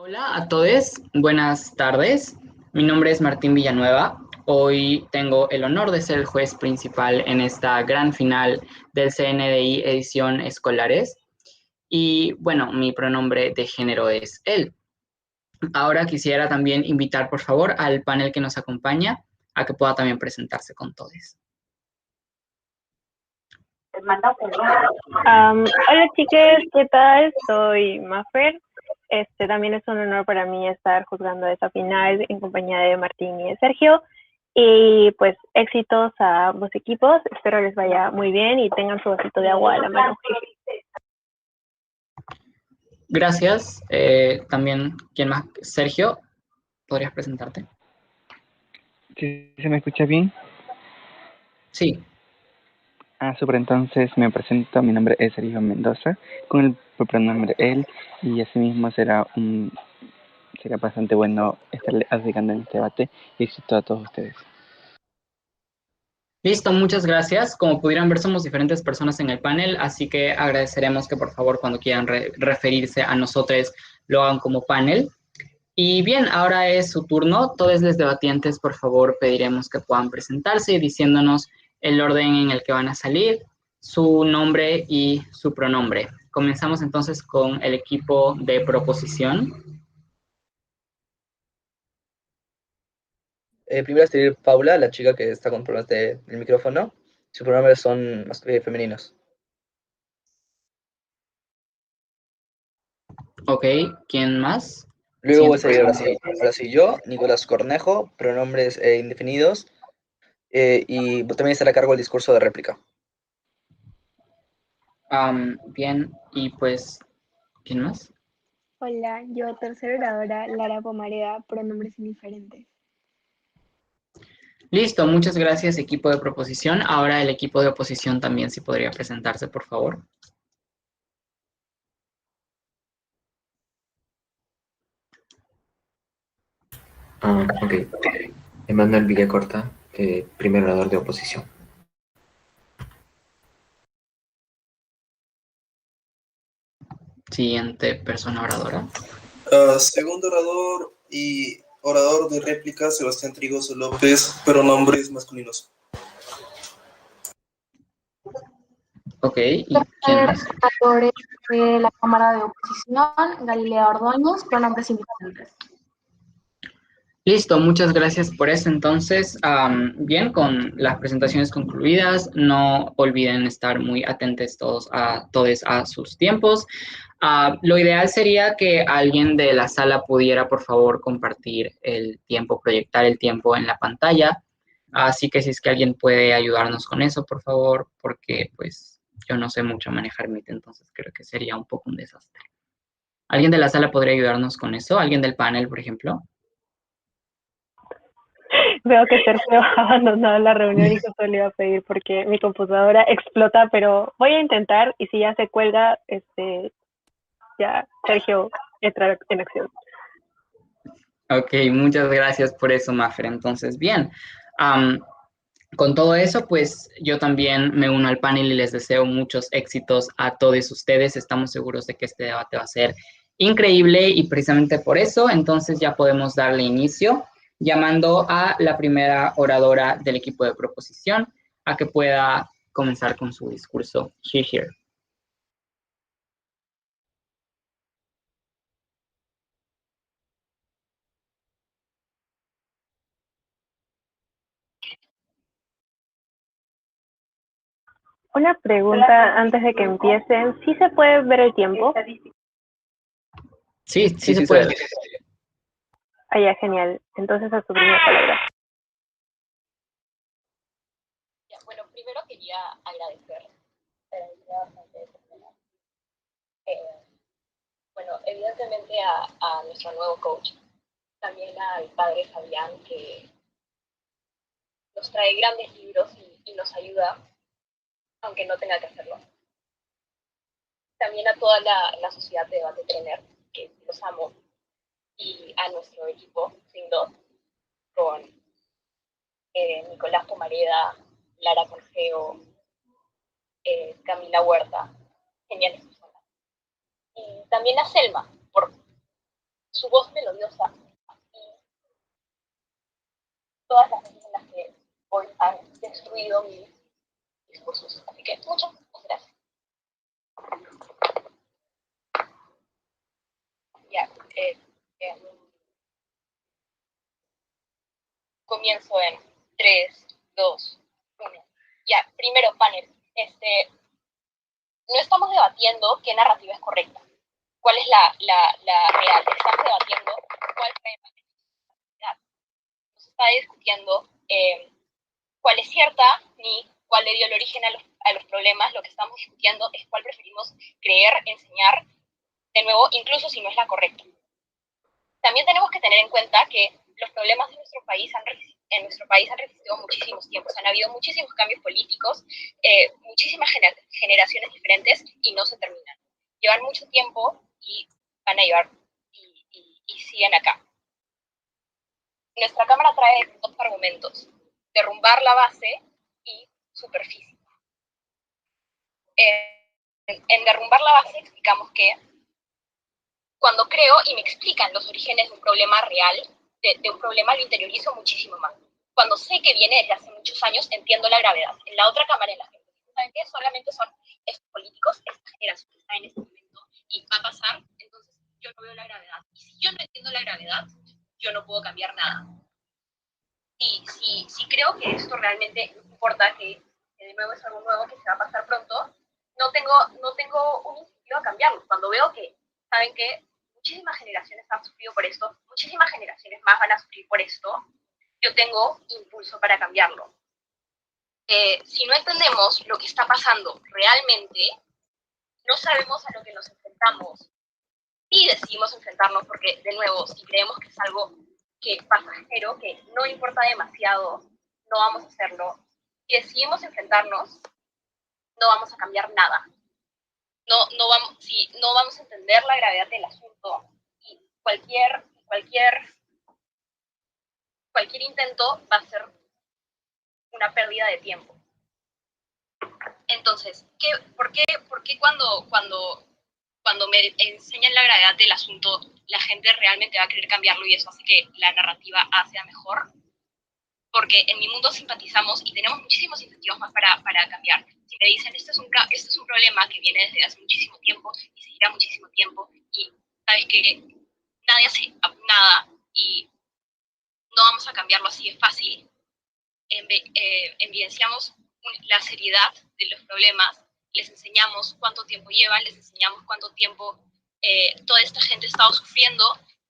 Hola a todos, buenas tardes. Mi nombre es Martín Villanueva. Hoy tengo el honor de ser el juez principal en esta gran final del CNDI Edición Escolares. Y bueno, mi pronombre de género es él. Ahora quisiera también invitar, por favor, al panel que nos acompaña a que pueda también presentarse con todos. Hola chicas, ¿qué tal? Soy Mafer. También es un honor para mí estar juzgando esta final en compañía de Martín y de Sergio. Y pues éxitos a ambos equipos. Espero les vaya muy bien y tengan su vasito de agua a la mano. Gracias. También, ¿quién más? Sergio, ¿podrías presentarte? ¿Sí se me escucha bien? Sí. Súper, entonces me presento, mi nombre es Sergio Mendoza, con el pronombre él, y asimismo será bastante bueno estar aplicando en este debate, y éxito a todos ustedes. Listo, muchas gracias. Como pudieran ver, somos diferentes personas en el panel, así que agradeceremos que por favor cuando quieran referirse a nosotros lo hagan como panel. Y bien, ahora es su turno. Todos los debatientes, por favor, pediremos que puedan presentarse diciéndonos el orden en el que van a salir, su nombre y su pronombre. Comenzamos entonces con el equipo de proposición. Primero escribir Paula, la chica que está con problemas del micrófono. Sus pronombres son femeninos. Ok, ¿quién más? Luego voy a seguir ahora sí yo, Nicolás Cornejo, pronombres indefinidos. Y también estará a cargo el discurso de réplica. Bien, y pues, ¿quién más? Hola, yo tercera oradora, Lara Pomareda, pronombres indiferentes. Listo, muchas gracias equipo de proposición. Ahora el equipo de oposición también si podría presentarse, por favor. Ok. Emanuel Villacorta, primer orador de oposición. Siguiente persona oradora. Segundo orador y orador de réplica, Sebastián Trigoso López, pronombres masculinos. Ok, ¿y quién más? Oradores de la Cámara de Oposición, Galilea Ordóñez, pronombres indiferentes. Listo, muchas gracias por eso. Entonces, bien, con las presentaciones concluidas, no olviden estar muy atentos todos a sus tiempos. Lo ideal sería que alguien de la sala pudiera, por favor, compartir el tiempo, proyectar el tiempo en la pantalla. Así que si es que alguien puede ayudarnos con eso, por favor, porque pues yo no sé mucho manejar Meet, entonces creo que sería un poco un desastre. ¿Alguien de la sala podría ayudarnos con eso? ¿Alguien del panel, por ejemplo? Veo que Sergio ha abandonado la reunión y justo le iba a pedir porque mi computadora explota, pero voy a intentar y si ya se cuelga, ya Sergio entra en acción. Ok, muchas gracias por eso, Mafer. Entonces, bien, con todo eso, pues yo también me uno al panel y les deseo muchos éxitos a todos ustedes. Estamos seguros de que este debate va a ser increíble y precisamente por eso, entonces ya podemos darle inicio llamando a la primera oradora del equipo de proposición a que pueda comenzar con su discurso. Here. Una pregunta antes de que empiecen. ¿Sí se puede ver el tiempo? Sí, se puede. Ya, genial. Entonces, a su primera palabra. Bueno, primero quería agradecer. Bueno, evidentemente a nuestro nuevo coach, también al padre Fabián, que nos trae grandes libros y nos ayuda, aunque no tenga que hacerlo. También a toda la sociedad de Debate Trainer, que los amo, y a nuestro equipo, sin duda, con Nicolás Pomareda, Lara Corgeo, Camila Huerta, geniales personas. Y también a Selma, por su voz melodiosa y todas las veces en las que hoy han destruido mis discursos. Así que muchas gracias. Ya, comienzo en 3, 2, 1. Ya, primero panel. No estamos debatiendo qué narrativa es correcta. ¿Cuál es la real? Estamos debatiendo cuál es la realidad. No se está discutiendo cuál es cierta ni cuál le dio el origen a los problemas. Lo que estamos discutiendo es cuál preferimos creer, enseñar, de nuevo, incluso si no es la correcta. También tenemos que tener en cuenta que los problemas de nuestro país han resistido muchísimos tiempos. Han habido muchísimos cambios políticos, muchísimas generaciones diferentes y no se terminan. Llevan mucho tiempo y van a llevar y siguen acá. Nuestra Cámara trae 2 argumentos: derrumbar la base y superficie. En derrumbar la base explicamos que cuando creo y me explican los orígenes de un problema real, de un problema, lo interiorizo muchísimo más. Cuando sé que viene desde hace muchos años, entiendo la gravedad. En la otra cámara, en la gente, ¿saben qué? Solamente son estos políticos, esta generación que está en este momento, y va a pasar, entonces yo no veo la gravedad. Y si yo no entiendo la gravedad, yo no puedo cambiar nada. Y si creo que esto realmente importa, que de nuevo es algo nuevo que se va a pasar pronto, no tengo un incentivo a cambiarlo. Cuando veo que, ¿saben qué? Muchísimas generaciones han sufrido por esto, muchísimas generaciones más van a sufrir por esto, yo tengo impulso para cambiarlo. Si no entendemos lo que está pasando realmente, no sabemos a lo que nos enfrentamos y decidimos enfrentarnos porque, de nuevo, si creemos que es algo que pasajero, que no importa demasiado, no vamos a hacerlo. Si decidimos enfrentarnos, no vamos a cambiar nada. No vamos a entender la gravedad del asunto y cualquier intento va a ser una pérdida de tiempo. Entonces, ¿por qué cuando me enseñan la gravedad del asunto, la gente realmente va a querer cambiarlo y eso hace que la narrativa sea mejor? Porque en mi mundo simpatizamos y tenemos muchísimos incentivos más para cambiar. Si me dicen, este es un problema que viene desde hace muchísimo tiempo y seguirá muchísimo tiempo, y sabes que nadie hace nada y no vamos a cambiarlo así de fácil, evidenciamos la seriedad de los problemas, les enseñamos cuánto tiempo llevan, les enseñamos cuánto tiempo toda esta gente ha estado sufriendo,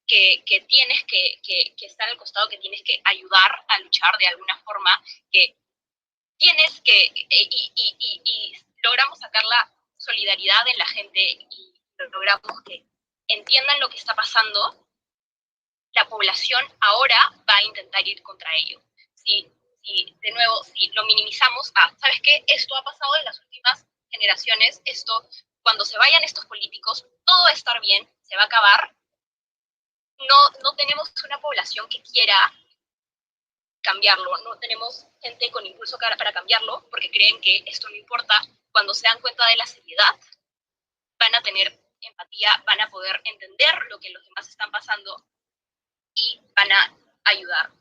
que tienes que estar al costado, que tienes que ayudar a luchar de alguna forma, que tienes que, y logramos sacar la solidaridad en la gente y logramos que entiendan lo que está pasando. La población ahora va a intentar ir contra ello. De nuevo, si lo minimizamos ¿sabes qué? Esto ha pasado en las últimas generaciones, cuando se vayan estos políticos, todo va a estar bien, se va a acabar. No tenemos una población que quiera cambiarlo, no tenemos gente con impulso para cambiarlo, porque creen que esto no importa. Cuando se dan cuenta de la seriedad, van a tener empatía, van a poder entender lo que los demás están pasando y van a ayudar.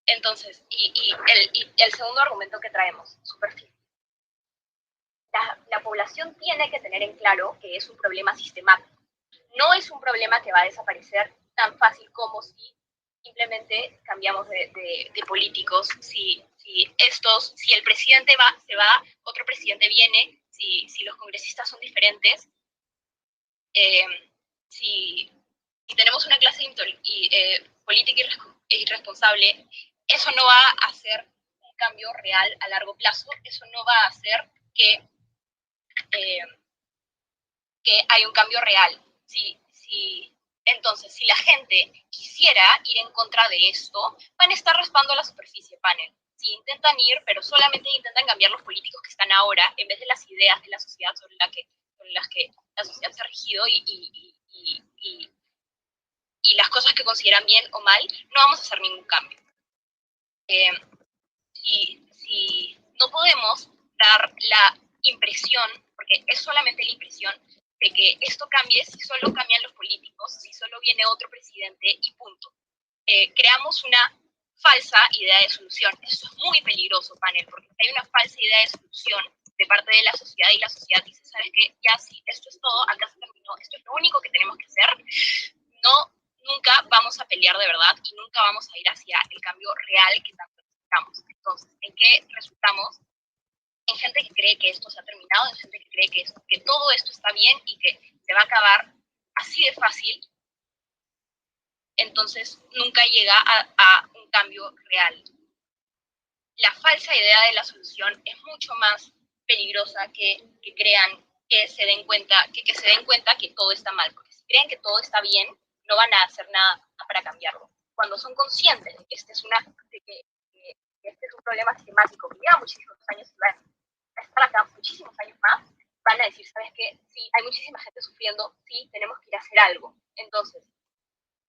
Entonces, el segundo argumento que traemos, superficie. La población tiene que tener en claro que es un problema sistemático. No es un problema que va a desaparecer tan fácil como si simplemente cambiamos de políticos. Si el presidente se va, otro presidente viene, si los congresistas son diferentes, si tenemos una clase política irresponsable, eso no va a hacer un cambio real a largo plazo, eso no va a hacer que hay un cambio real. Entonces, si la gente quisiera ir en contra de esto, van a estar raspando la superficie, panel. Si intentan ir, pero solamente intentan cambiar los políticos que están ahora, en vez de las ideas de la sociedad sobre las que la sociedad se ha regido y las cosas que consideran bien o mal, no vamos a hacer ningún cambio. Si no podemos dar la impresión, porque es solamente la impresión, de que esto cambie si solo cambian los políticos, si solo viene otro presidente y punto. Creamos una falsa idea de solución. Esto es muy peligroso, panel, porque hay una falsa idea de solución de parte de la sociedad y la sociedad dice, ¿sabes qué? Ya sí, esto es todo, acá se terminó, esto es lo único que tenemos que hacer. No, nunca vamos a pelear de verdad y nunca vamos a ir hacia el cambio real que tanto necesitamos. Entonces, ¿en qué resultamos? En gente que cree que esto se ha terminado, en gente que cree que todo esto está bien y que se va a acabar así de fácil. Entonces nunca llega a un cambio real. La falsa idea de la solución es mucho más peligrosa que crean, que se den cuenta que todo está mal, porque si creen que todo está bien, no van a hacer nada para cambiarlo. Cuando son conscientes de que este es un problema sistemático que lleva muchísimos años y va a estar acá muchísimos años más, van a decir, ¿sabes qué? Sí, hay muchísima gente sufriendo, sí, tenemos que ir a hacer algo. Entonces,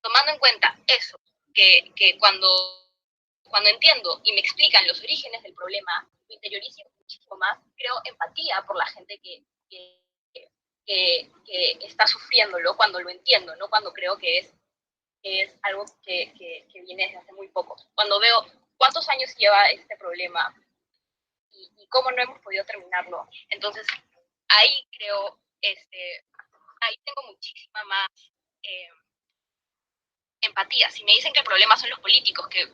tomando en cuenta eso, que cuando entiendo y me explican los orígenes del problema, me interiorizo muchísimo más, creo empatía por la gente que está sufriéndolo cuando lo entiendo, no cuando creo que es algo que viene desde hace muy poco. Cuando veo cuántos años lleva este problema y cómo no hemos podido terminarlo, entonces ahí creo, ahí tengo muchísima más empatía. Si me dicen que el problema son los políticos, que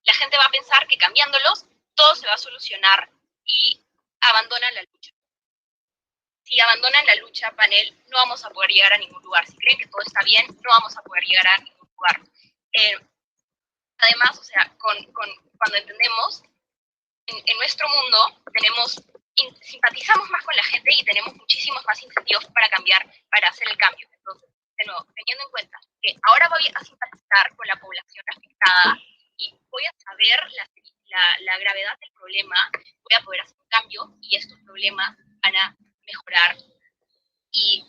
la gente va a pensar que cambiándolos todo se va a solucionar y abandonan la lucha. Si abandonan la lucha, panel, no vamos a poder llegar a ningún lugar. Si creen que todo está bien, no vamos a poder llegar a ningún lugar. Además, o sea, cuando entendemos, en nuestro mundo simpatizamos más con la gente y tenemos muchísimos más incentivos para cambiar, para hacer el cambio. Entonces, de nuevo, teniendo en cuenta que ahora voy a simpatizar con la población afectada y voy a saber la gravedad del problema, voy a poder hacer un cambio y estos problemas van a mejorar y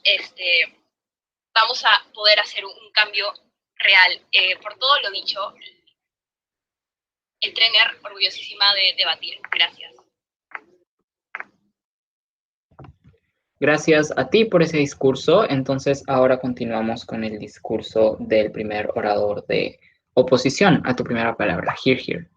vamos a poder hacer un cambio real. Por todo lo dicho, el Trener, orgullosísima de debatir. Gracias. Gracias a ti por ese discurso. Entonces, ahora continuamos con el discurso del primer orador de oposición a tu primera palabra. Here.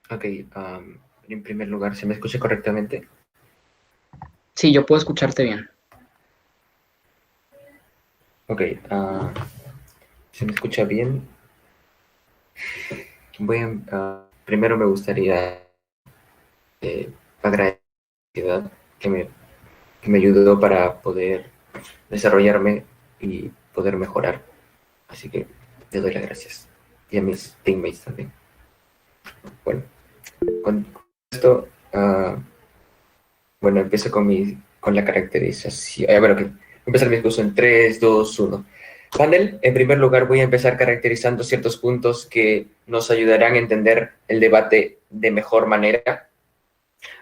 Ok, en primer lugar, ¿se me escucha correctamente? Sí, yo puedo escucharte bien. Ok, ¿se me escucha bien? Primero me gustaría agradecer a la sociedad que me ayudó para poder desarrollarme y poder mejorar. Así que le doy las gracias. Y a mis teammates también. Bueno, con esto, empiezo con la caracterización. Voy a empezar mi discurso en 3, 2, 1. Panel, en primer lugar voy a empezar caracterizando ciertos puntos que nos ayudarán a entender el debate de mejor manera.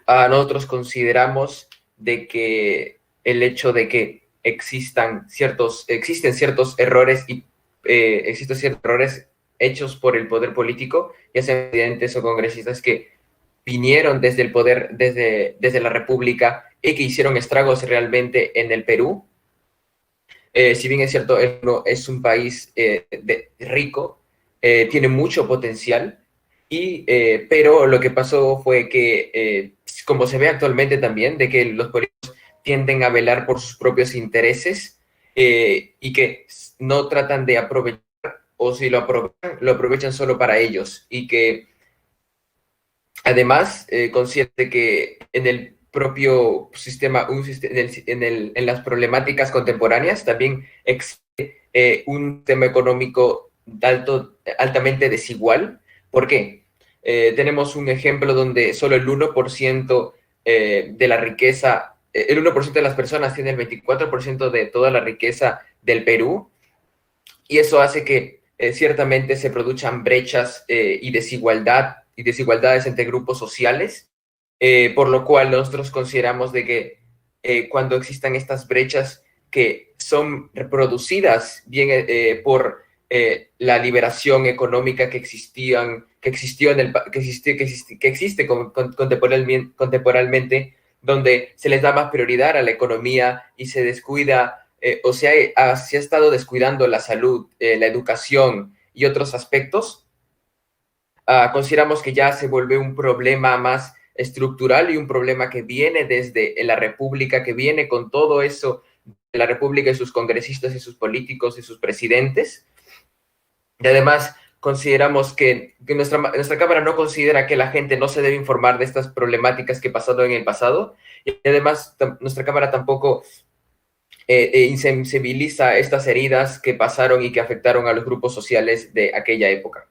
Nosotros consideramos de que el hecho de que existen ciertos errores hechos por el poder político, ya sean presidentes o congresistas que vinieron desde el poder, desde la República y que hicieron estragos realmente en el Perú. Si bien es cierto, es un país rico, tiene mucho potencial, pero lo que pasó fue que, como se ve actualmente también, de que los políticos tienden a velar por sus propios intereses y que no tratan de aprovechar, o si lo aprovechan solo para ellos, y que además consciente que en el propio sistema, en las problemáticas contemporáneas también existe un sistema económico altamente desigual. ¿Por qué? Tenemos un ejemplo donde solo el 1% de la riqueza, el 1% de las personas tiene el 24% de toda la riqueza del Perú, y eso hace que ciertamente se produzcan brechas y desigualdades entre grupos sociales, por lo cual nosotros consideramos de que cuando existan estas brechas que son reproducidas bien por la liberación económica que existían que existió que existe contemporáneamente, donde se les da más prioridad a la economía y se descuida se ha estado descuidando la salud, la educación y otros aspectos. Consideramos que ya se vuelve un problema más estructural y un problema que viene desde la República, que viene con todo eso de la República y sus congresistas y sus políticos y sus presidentes. Y además consideramos que nuestra Cámara no considera que la gente no se debe informar de estas problemáticas que pasaron en el pasado, y además nuestra Cámara tampoco insensibiliza estas heridas que pasaron y que afectaron a los grupos sociales de aquella época.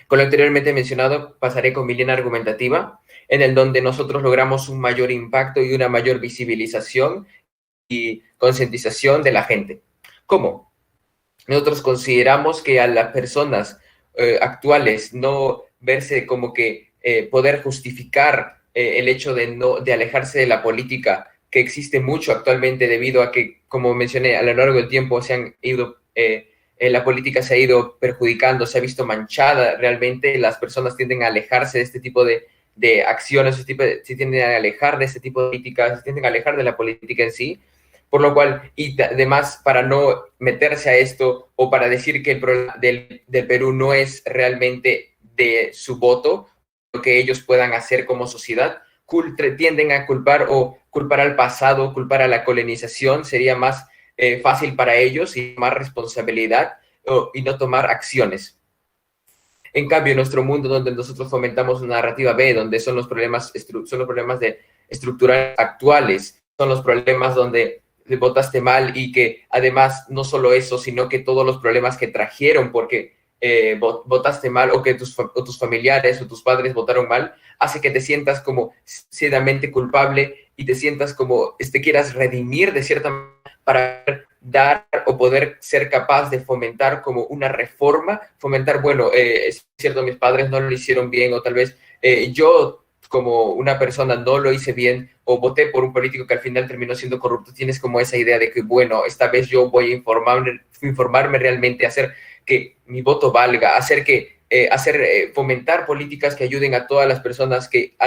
Con lo anteriormente mencionado, pasaré con mi línea argumentativa, en el donde nosotros logramos un mayor impacto y una mayor visibilización y concientización de la gente. ¿Cómo? Nosotros consideramos que a las personas actuales no verse como que poder justificar el hecho de alejarse de la política, que existe mucho actualmente debido a que, como mencioné, a lo largo del tiempo la política se ha ido perjudicando, se ha visto manchada realmente, las personas tienden a alejarse de este tipo de acciones, se tienden a alejar de este tipo de políticas, se tienden a alejar de la política en sí, por lo cual, y además para no meterse a esto o para decir que el problema del Perú no es realmente de su voto, lo que ellos puedan hacer como sociedad, tienden a culpar al pasado, culpar a la colonización, sería más fácil para ellos y más responsabilidad y no tomar acciones. En cambio, en nuestro mundo donde nosotros fomentamos una narrativa B, donde son los problemas estructurales actuales, son los problemas donde votaste mal y que además no solo eso, sino que todos los problemas que trajeron porque votaste mal o que tus familiares o tus padres votaron mal, hace que te sientas como ciegamente culpable y te sientas como quieras redimir de cierta manera para dar o poder ser capaz de fomentar como una reforma, fomentar, bueno, es cierto, mis padres no lo hicieron bien o tal vez yo como una persona no lo hice bien o voté por un político que al final terminó siendo corrupto, tienes como esa idea de que, bueno, esta vez yo voy a informarme realmente, hacer que mi voto valga, fomentar políticas que ayuden a todas las personas que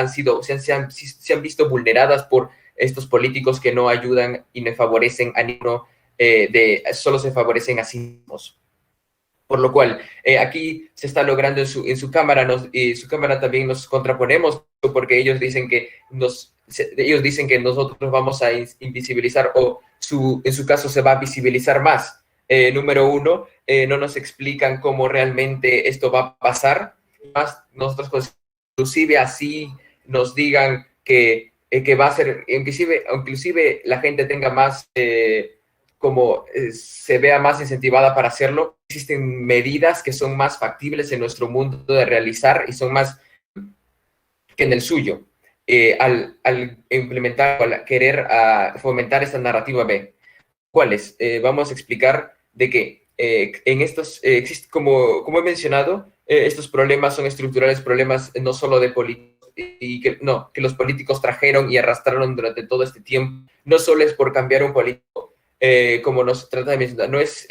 se han visto vulneradas por estos políticos que no ayudan y no favorecen a ninguno, solo se favorecen a sí mismos. Por lo cual, aquí se está logrando en su Cámara, y su Cámara también nos contraponemos, porque ellos dicen que nosotros vamos a invisibilizar, o en su caso se va a visibilizar más. Número uno, no nos explican cómo realmente esto va a pasar. Más nosotros, inclusive así nos digan que va a ser, inclusive la gente tenga más, se vea más incentivada para hacerlo. Existen medidas que son más factibles en nuestro mundo de realizar y son más que en el suyo, al implementar, al querer fomentar esta narrativa B. ¿Cuáles? Vamos a explicar de que en estos, como he mencionado, estos problemas son estructurales, problemas no solo de políticos, y que los políticos trajeron y arrastraron durante todo este tiempo. No solo es por cambiar un político, como nos trata de mencionar, no es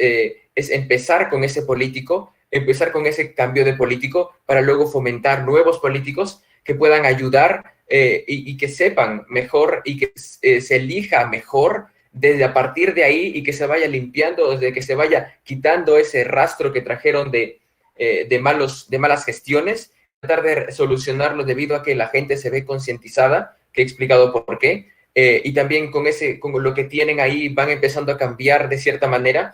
empezar con ese político, empezar con ese cambio de político para luego fomentar nuevos políticos que puedan ayudar y que sepan mejor y que se elija mejor desde a partir de ahí y que se vaya limpiando, desde que se vaya quitando ese rastro que trajeron de malas gestiones, tratar de solucionarlo debido a que la gente se ve concientizada, que he explicado por qué, y también con lo que tienen ahí van empezando a cambiar de cierta manera,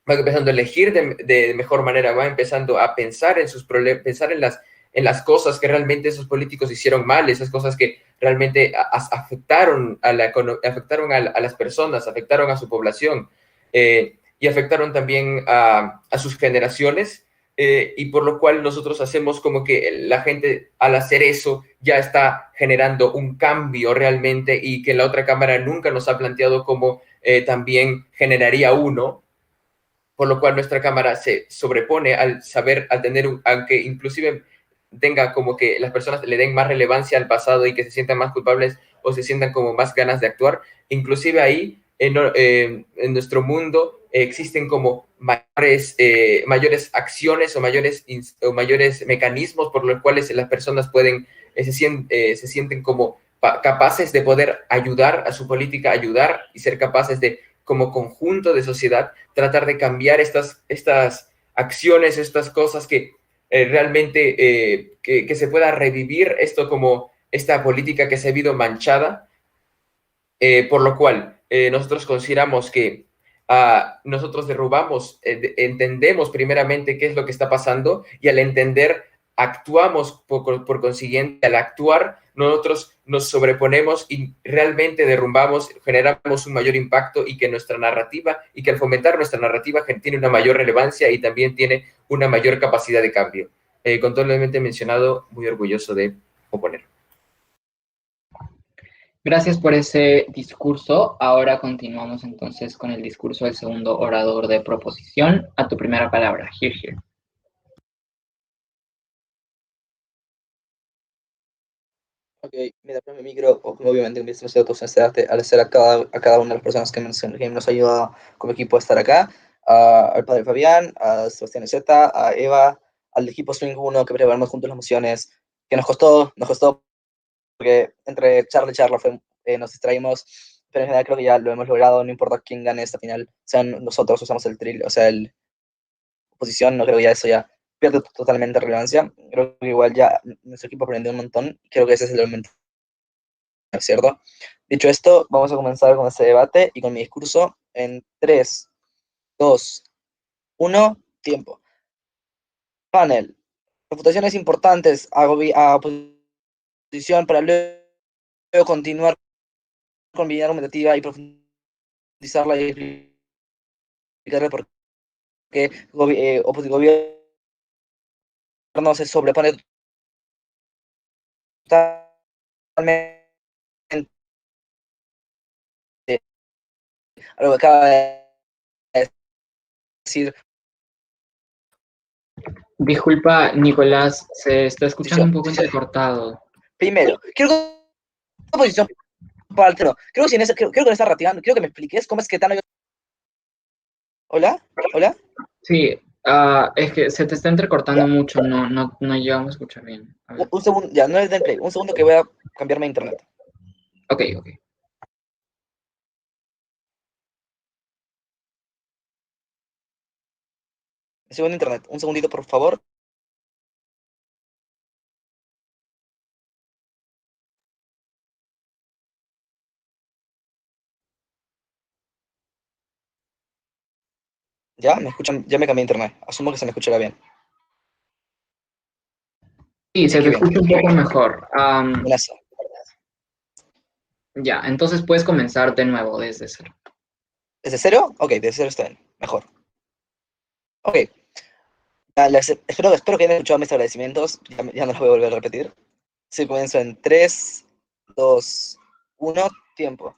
van empezando a elegir de mejor manera, van empezando a pensar en sus problemas, pensar en las cosas que realmente esos políticos hicieron mal, esas cosas que realmente afectaron a las personas, afectaron a su población y afectaron también a sus generaciones, y por lo cual nosotros hacemos como que la gente al hacer eso ya está generando un cambio realmente y que la otra Cámara nunca nos ha planteado cómo también generaría uno, por lo cual nuestra Cámara se sobrepone al tener, aunque inclusive tenga como que las personas le den más relevancia al pasado y que se sientan más culpables o se sientan como más ganas de actuar, inclusive ahí en nuestro mundo existen como mayores acciones o mayores mecanismos por los cuales las personas pueden, se sienten como capaces de poder ayudar a su política, ayudar y ser capaces de, como conjunto de sociedad, tratar de cambiar estas acciones, estas cosas que realmente que se pueda revivir esto como esta política que se ha visto manchada, por lo cual nosotros consideramos que nosotros entendemos primeramente qué es lo que está pasando y al entender actuamos por consiguiente. Al actuar nosotros nos sobreponemos y realmente derrumbamos, generamos un mayor impacto y que nuestra narrativa, y que al fomentar nuestra narrativa tiene una mayor relevancia y también tiene una mayor capacidad de cambio. Con todo lo mencionado, muy orgulloso de oponer. Gracias por ese discurso. Ahora continuamos entonces con el discurso del segundo orador de proposición. A tu primera palabra. Here. Ok, mira, mi micro, obviamente, mi agradecer a cada una de las personas que nos ha ayudado como equipo a estar acá, al padre Fabián, a Sebastián Z, a Eva, al equipo Swing 1 que preparamos juntos las mociones, que nos costó, porque entre charla y charla nos distraímos, pero en general creo que ya lo hemos logrado, no importa quién gane esta final, sean nosotros, usamos el trill, o sea, el oposición, no creo que ya eso ya pierde totalmente relevancia. Creo que igual ya nuestro equipo aprendió un montón. Creo que ese es el elemento, ¿cierto? Dicho esto, vamos a comenzar con este debate y con mi discurso en 3, 2, 1, tiempo. Panel. Refutaciones importantes a oposición para luego continuar con mi argumentativa y profundizarla y explicarle por qué gobierno se sobrepone totalmente a lo que acaba de decir. Disculpa, Nicolás, se está escuchando un poco entrecortado. Primero, quiero una posición para el tema. Creo que en esa narrativa, quiero que me expliques cómo es que tan... ¿Hola? Sí, es que se te está entrecortando mucho, no llegamos a escuchar bien. Un segundo, ya, no es de play. Un segundo que voy a cambiarme a internet. Ok. Segundo internet. Un segundito, por favor. ¿Ya? ¿Me escuchan? Ya me cambié a internet. Asumo que se me escuchará bien. Sí, se te escucha un poco mejor. Eso. Ya, entonces puedes comenzar de nuevo desde cero. ¿Desde cero? Ok, desde cero está bien. Mejor. Ok. Espero que hayan escuchado mis agradecimientos. Ya no los voy a volver a repetir. Sí, comienzo en 3, 2, 1, tiempo.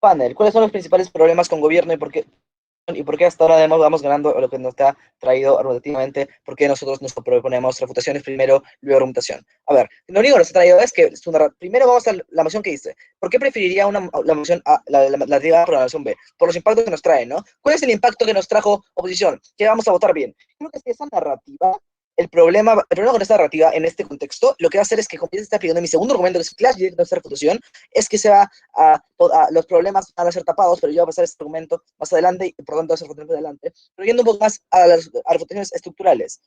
Panel, ¿cuáles son los principales problemas con gobierno y por qué hasta ahora vamos ganando lo que nos ha traído argumentativamente? ¿Por qué nosotros nos proponemos refutaciones primero, luego argumentación? A ver, lo único que nos ha traído es que primero vamos a la moción que dice. ¿Por qué preferiría la moción A, la alternativa por la moción B? Por los impactos que nos trae, ¿no? ¿Cuál es el impacto que nos trajo oposición? Que vamos a votar bien. Creo que esa narrativa, el problema con esta narrativa en este contexto, lo que va a hacer es que, como ya se está pidiendo mi segundo argumento, que es clash directo de esta refutación, es que los problemas van a ser tapados, pero yo voy a pasar este argumento más adelante y por lo tanto hacer refutaciones adelante, pero yendo un poco más a las refutaciones estructurales.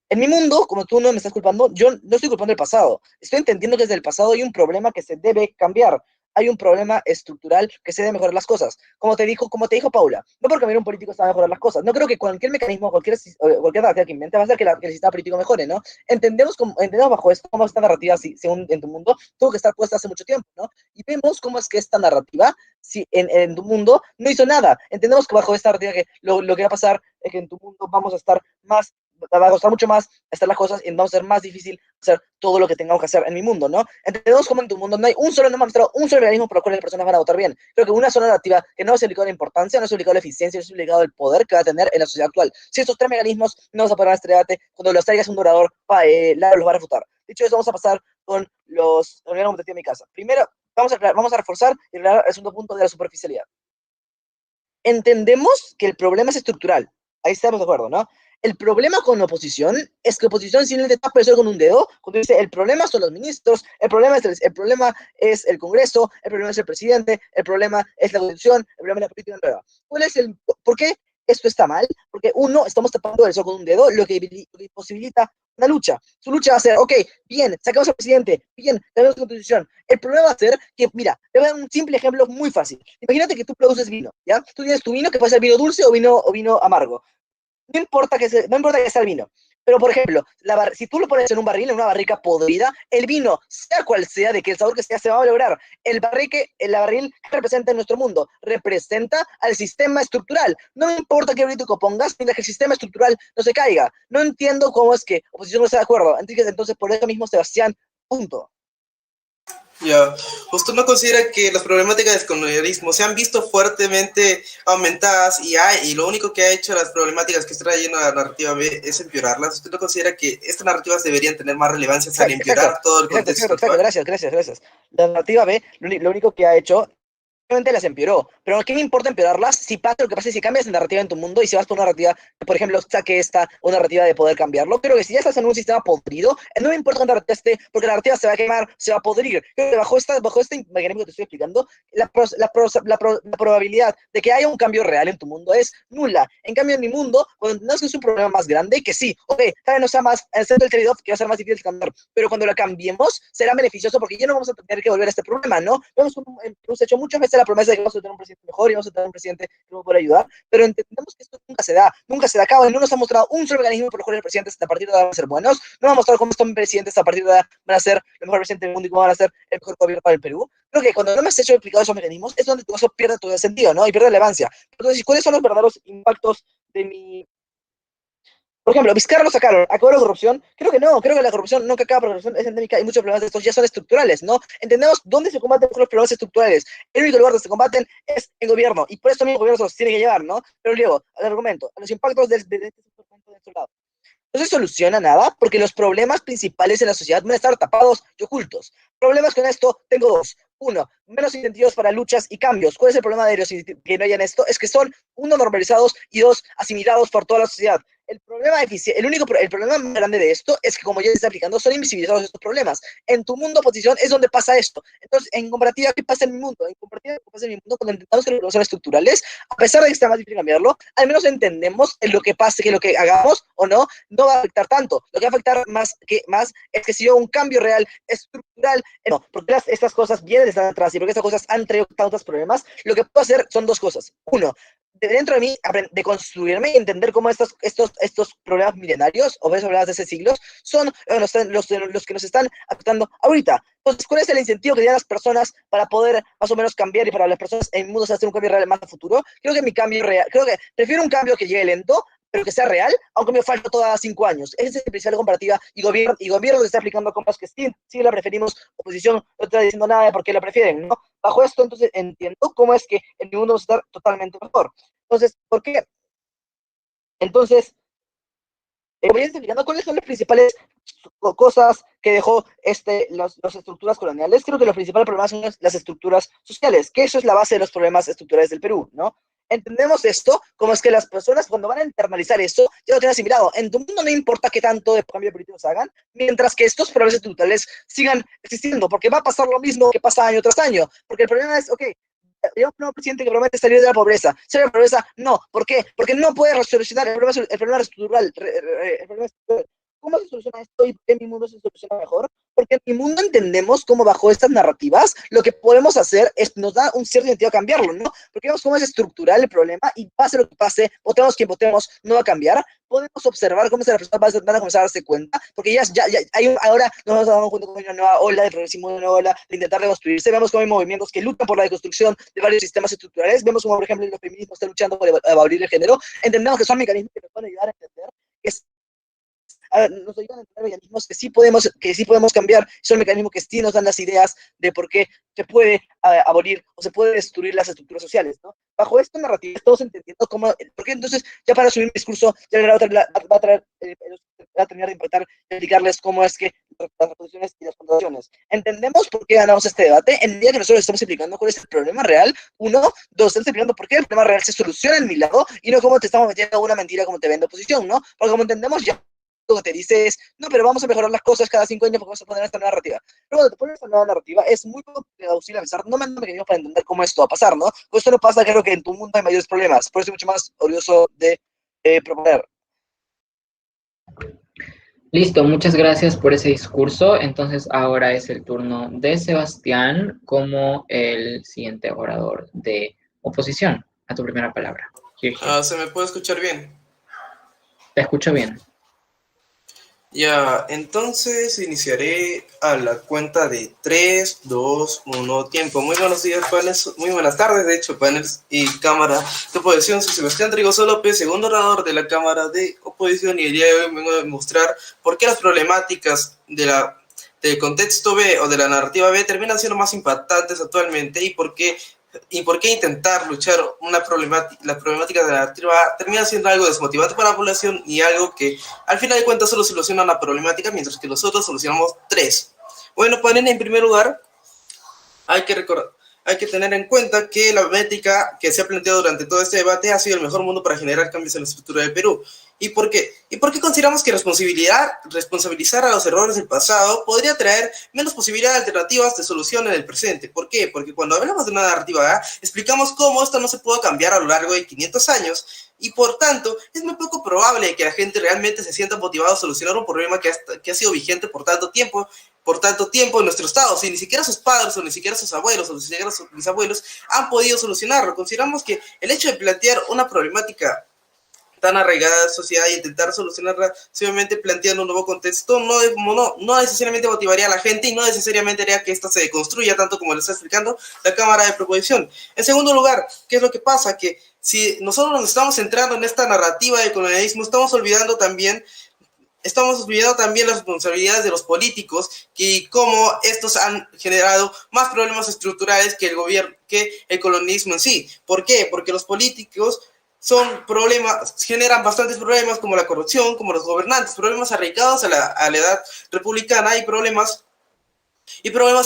En mi mundo, como tú no me estás culpando, yo no estoy culpando el pasado. Estoy entendiendo que desde el pasado hay un problema que se debe cambiar. Hay un problema estructural que se debe mejorar las cosas. Como te dijo Paula, no porque cambiar un político se va a mejorar las cosas. No creo que cualquier mecanismo, cualquier narrativa que invente va a hacer que el sistema político mejore, ¿no? Entendemos bajo esto cómo esta narrativa, según en tu mundo, tuvo que estar puesta hace mucho tiempo, ¿no? Y vemos cómo es que esta narrativa, en tu mundo, no hizo nada. Entendemos que bajo esta narrativa que lo que va a pasar es que en tu mundo va a costar mucho más hacer las cosas y vamos a ser más difícil hacer todo lo que tengamos que hacer en mi mundo, ¿no? Entendemos cómo en tu mundo no hay un solo mecanismo por el cual las personas van a votar bien. Creo que una sola narrativa que no es ubicado la importancia, no es ubicado la eficiencia, no es ubicado el poder que va a tener en la sociedad actual. Si estos tres mecanismos no vamos a poner este debate, cuando los traigas un orador, Lara los va a refutar. Dicho eso, vamos a pasar con la argumentativa de mi casa. Primero, vamos a reforzar y aclarar el segundo punto de la superficialidad. entendemos que el problema es estructural. Ahí estamos de acuerdo, ¿no? El problema con la oposición es que la oposición simplemente tapa eso con un dedo, cuando dice el problema son los ministros, el problema es el Congreso, el problema es el presidente, el problema es la Constitución, el problema es la política nueva. ¿Por qué esto está mal? Porque uno, estamos tapando eso con un dedo, lo que posibilita una lucha. Su lucha va a ser, ok, bien, sacamos al presidente, bien, tenemos la Constitución. El problema va a ser que, mira, te voy a dar un simple ejemplo muy fácil. Imagínate que tú produces vino, ¿ya? Tú tienes tu vino que puede ser vino dulce o vino amargo. No importa que sea el vino. Pero, por ejemplo, si tú lo pones en un barril, en una barrica podrida, el vino, sea cual sea, de que el sabor que sea, se va a lograr. El barril que representa en nuestro mundo, representa al sistema estructural. No me importa qué político pongas, mientras que el sistema estructural no se caiga. No entiendo cómo es que oposición no está de acuerdo. Entonces, por eso mismo, Sebastián, punto. Ya, ¿usted no considera que las problemáticas del colonialismo se han visto fuertemente aumentadas y lo único que ha hecho las problemáticas que está trayendo la narrativa B es empeorarlas? ¿Usted no considera que estas narrativas deberían tener más relevancia al empeorar todo el contexto? Exacto, gracias. La narrativa B, lo único que ha hecho, obviamente las empeoró, pero ¿qué me importa empeorarlas si pasa lo que pasa, si cambias de narrativa en tu mundo y si vas por una narrativa, por ejemplo, saque esta, una narrativa de poder cambiarlo? Creo que si ya estás en un sistema podrido, no me importa cuánta narrativa esté, porque la narrativa se va a quemar, se va a podrir. Creo que bajo este mecanismo que te estoy explicando, la probabilidad de que haya un cambio real en tu mundo es nula. En cambio, en mi mundo, cuando no es un problema más grande, que sí, ok, tal vez no sea más, el centro del trade-off que va a ser más difícil de cambiar, pero cuando lo cambiemos, será beneficioso porque ya no vamos a tener que volver a este problema, ¿no? Hemos hecho muchas veces la promesa de que vamos a tener un presidente mejor y vamos a tener un presidente que nos pueda ayudar, pero entendemos que esto nunca se da acaba y no nos ha mostrado un solo mecanismo por el cual los presidentes a partir de ahora van a ser buenos, no nos ha mostrado cómo estos presidentes a partir de ahora van a ser el mejor presidente del mundo y cómo van a ser el mejor gobierno para el Perú. Creo que cuando no me has hecho explicado esos mecanismos es donde eso pierde todo el sentido, ¿no? Y pierde relevancia. Entonces, ¿cuáles son los verdaderos impactos de mi... Por ejemplo, Vizcarra lo sacaron, ¿acabó la corrupción? Creo que no, creo que la corrupción nunca acaba, porque la corrupción es endémica y muchos problemas de estos ya son estructurales, ¿no? Entendemos dónde se combaten los problemas estructurales. El único lugar donde se combaten es el gobierno, y por eso mismo el gobierno se los tiene que llevar, ¿no? Pero luego, al argumento, a los impactos de este lado. No se soluciona nada porque los problemas principales en la sociedad van a estar tapados y ocultos. Problemas con esto, tengo dos. Uno, menos incentivos para luchas y cambios. ¿Cuál es el problema de los que no hayan esto? Es que son, uno, normalizados y dos, asimilados por toda la sociedad. El problema más grande de esto es que, como ya se está aplicando, son invisibilizados estos problemas. En tu mundo oposición es donde pasa esto. Entonces, en comparativa, ¿qué pasa en mi mundo? En comparativa, ¿qué pasa en mi mundo? Cuando entendamos que los problemas son estructurales, a pesar de que está más difícil cambiarlo, al menos entendemos en lo que pase, que lo que hagamos o no va a afectar tanto. Lo que va a afectar más es que si yo un cambio real, estructural, no, porque estas cosas vienen desde atrás y porque estas cosas han traído tantos problemas, lo que puedo hacer son dos cosas. Uno, dentro de mí, de construirme y entender cómo estos problemas milenarios o problemas de hace siglos son los que nos están afectando ahorita. Entonces, ¿cuál es el incentivo que tienen las personas para poder más o menos cambiar y para las personas en el mundo hacer un cambio real más a futuro? Creo que prefiero un cambio que llegue lento, pero que sea real, aunque me falta toda 5 años. Esa es la principal comparativa, y gobierno le está aplicando compras que sí la preferimos, oposición no está diciendo nada de por qué la prefieren, ¿no? Bajo esto, entonces, entiendo cómo es que el mundo va a estar totalmente mejor. Entonces, ¿por qué? Entonces, voy explicando cuáles son las principales cosas que dejó las estructuras coloniales. Creo que los principales problemas son las estructuras sociales, que eso es la base de los problemas estructurales del Perú, ¿no? Entendemos esto como es que las personas, cuando van a internalizar eso, ya lo tienen asimilado. En tu mundo no importa qué tanto de cambio político se hagan, mientras que estos problemas estructurales sigan existiendo, porque va a pasar lo mismo que pasa año tras año. Porque el problema es, ok, hay un nuevo presidente que promete salir de la pobreza. ¿Salir de la pobreza? No. ¿Por qué? Porque no puede solucionar el problema estructural. ¿Cómo se soluciona esto y por qué en mi mundo se soluciona mejor? Porque en mi mundo entendemos cómo bajo estas narrativas lo que podemos hacer es, nos da un cierto sentido a cambiarlo, ¿no? Porque vemos cómo es estructural el problema y pase lo que pase, votemos quien votemos, no va a cambiar. Podemos observar cómo las personas van a comenzar a darse cuenta, porque ahora nos vamos a dar cuenta con una nueva ola de progresismo, una nueva ola de intentar reconstruirse. Vemos cómo hay movimientos que luchan por la deconstrucción de varios sistemas estructurales. Vemos cómo, por ejemplo, el feminismo está luchando por abolir el género. Entendemos que son mecanismos que nos van a ayudar a entender que nos ayudan a entender mecanismos que sí podemos cambiar, son mecanismos que sí nos dan las ideas de por qué se puede abolir o se puede destruir las estructuras sociales, ¿no? Bajo esta narrativa, todos entendiendo cómo, por qué entonces, ya para subir mi discurso, ya va a terminar de importar explicarles cómo es que las reposiciones y las contradicciones. ¿Entendemos por qué ganamos este debate? En el día que nosotros estamos explicando cuál es el problema real, uno, dos, estamos explicando por qué el problema real se soluciona en mi lado y no cómo te estamos metiendo una mentira como te vende oposición, ¿no? Porque como entendemos ya, lo que te dice es, no, pero vamos a mejorar las cosas cada 5 años porque vamos a poner esta nueva narrativa. Pero cuando te pones esta nueva narrativa, es muy plausible pensar, no me mecanismos para entender cómo esto va a pasar, ¿no? Pues esto no pasa, creo que en tu mundo hay mayores problemas, por eso soy mucho más orgulloso de proponer. Listo, muchas gracias por ese discurso. Entonces ahora es el turno de Sebastián como el siguiente orador de oposición. A tu primera palabra. ¿Se me puede escuchar bien? Te escucho bien. Ya, entonces iniciaré a la cuenta de 3, 2, 1, tiempo. Muy buenos días, paneles, muy buenas tardes, de hecho, paneles y cámara de oposición. Soy Sebastián Trigoso López, segundo orador de la Cámara de Oposición, y el día de hoy vengo a demostrar por qué las problemáticas del contexto B o de la narrativa B terminan siendo más impactantes actualmente y por qué intentar luchar la problemática de la narrativa termina siendo algo desmotivante para la población y algo que al final de cuentas solo soluciona una problemática, mientras que nosotros solucionamos 3. Bueno, panel, en primer lugar, hay que tener en cuenta que la métrica que se ha planteado durante todo este debate ha sido el mejor mundo para generar cambios en la estructura del Perú. ¿Y por qué? ¿Y por qué consideramos que responsabilizar a los errores del pasado podría traer menos posibilidades alternativas de solución en el presente? ¿Por qué? Porque cuando hablamos de una narrativa, explicamos cómo esto no se puede cambiar a lo largo de 500 años y por tanto es muy poco probable que la gente realmente se sienta motivada a solucionar un problema que ha sido vigente por tanto tiempo en nuestro estado, si ni siquiera sus padres o ni siquiera sus abuelos o ni siquiera sus bisabuelos han podido solucionarlo. Consideramos que el hecho de plantear una problemática tan arraigada a la sociedad y intentar solucionarla simplemente planteando un nuevo contexto no necesariamente motivaría a la gente y no necesariamente haría que esta se deconstruya tanto como lo está explicando la Cámara de Proposición. En segundo lugar, ¿qué es lo que pasa? Que si nosotros nos estamos centrando en esta narrativa del colonialismo, estamos olvidando también las responsabilidades de los políticos y cómo estos han generado más problemas estructurales que el colonialismo en sí. ¿Por qué? Porque los políticos generan bastantes problemas como la corrupción, como los gobernantes, problemas arraigados a la edad republicana y problemas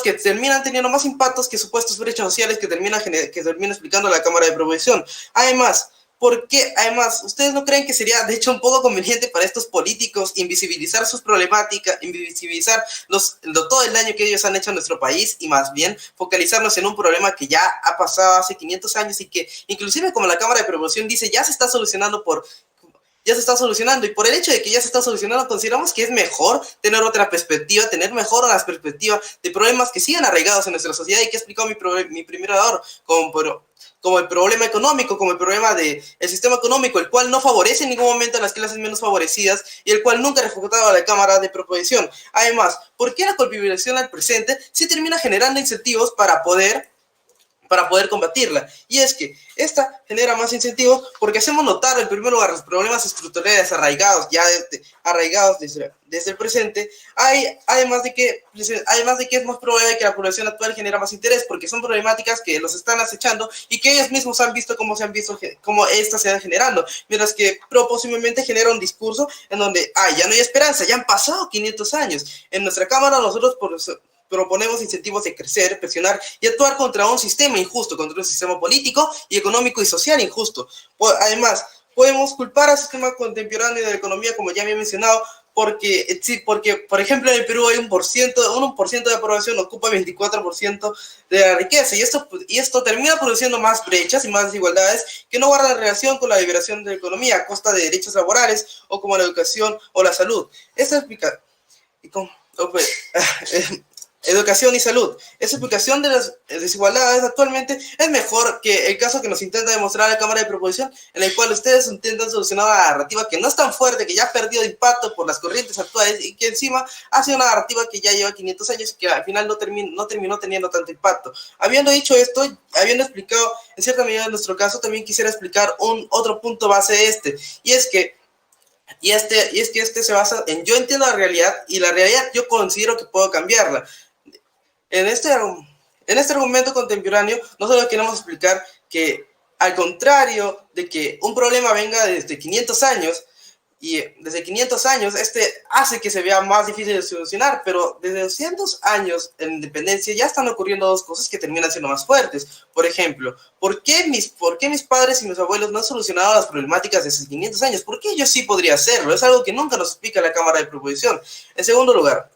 que terminan teniendo más impactos que supuestos brechas sociales que termina explicando la Cámara de Proposición. Además, ¿ustedes no creen que sería, de hecho, un poco conveniente para estos políticos invisibilizar sus problemáticas, invisibilizar todo el daño que ellos han hecho a nuestro país y más bien focalizarnos en un problema que ya ha pasado hace 500 años y que, inclusive como la Cámara de Proposición dice, ya se está solucionando y por el hecho de que ya se está solucionando, consideramos que es mejor tener otra perspectiva, tener mejor una perspectiva de problemas que sigan arraigados en nuestra sociedad y que ha explicado mi primer orador, como el problema económico, como el problema del sistema económico, el cual no favorece en ningún momento a las clases menos favorecidas y el cual nunca ha refutado a la Cámara de Proposición. Además, ¿por qué la colpabilización al presente sí termina generando incentivos para poder combatirla? Y es que esta genera más incentivos porque hacemos notar en primer lugar los problemas estructurales arraigados desde el presente, además de que es más probable que la población actual genera más interés porque son problemáticas que los están acechando y que ellos mismos han visto cómo estas se van generando, mientras que posiblemente genera un discurso en donde ya no hay esperanza, ya han pasado 500 años. En nuestra Cámara nosotros proponemos incentivos de crecer, presionar y actuar contra un sistema injusto, contra un sistema político y económico y social injusto. Además, podemos culpar al sistema contemporáneo de la economía, como ya había mencionado, porque, por ejemplo, en el Perú hay un 1% de aprobación ocupa 24% de la riqueza, y esto termina produciendo más brechas y más desigualdades que no guardan relación con la liberación de la economía a costa de derechos laborales o como la educación o la salud. Esta explica... Educación y salud. Esa explicación de las desigualdades actualmente es mejor que el caso que nos intenta demostrar la Cámara de Proposición, en el cual ustedes intentan solucionar una narrativa que no es tan fuerte, que ya ha perdido impacto por las corrientes actuales y que encima hace una narrativa que ya lleva 500 años y que al final no terminó teniendo tanto impacto. Habiendo dicho esto, habiendo explicado en cierta medida nuestro caso, también quisiera explicar otro punto base de y es que Y es que este se basa en yo entiendo la realidad y la realidad yo considero que puedo cambiarla. En este argumento contemporáneo no solo queremos explicar que al contrario de que un problema venga desde 500 años, y desde 500 años hace que se vea más difícil de solucionar, pero desde 200 años en independencia ya están ocurriendo dos cosas que terminan siendo más fuertes. Por ejemplo, ¿por qué mis padres y mis abuelos no han solucionado las problemáticas desde 500 años? ¿Por qué yo sí podría hacerlo? Es algo que nunca nos explica la Cámara de Proposición. En segundo lugar,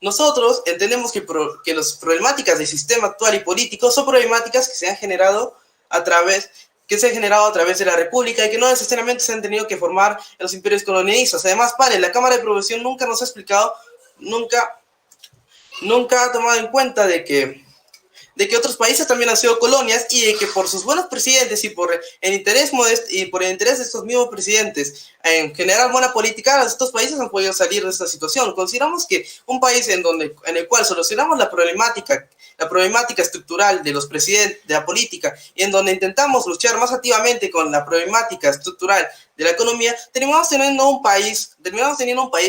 nosotros entendemos que las problemáticas del sistema actual y político son problemáticas que se han generado a través de la República y que no necesariamente se han tenido que formar en los imperios colonialistas. Además, la Cámara de Proposición nunca nos ha explicado, nunca ha tomado en cuenta de que otros países también han sido colonias y de que por sus buenos presidentes y por el interés de estos mismos presidentes en generar buena política, estos países han podido salir de esta situación. Consideramos que un país en el cual solucionamos la problemática estructural de los presidentes, de la política, y en donde intentamos luchar más activamente con la problemática estructural de la economía, terminamos teniendo un país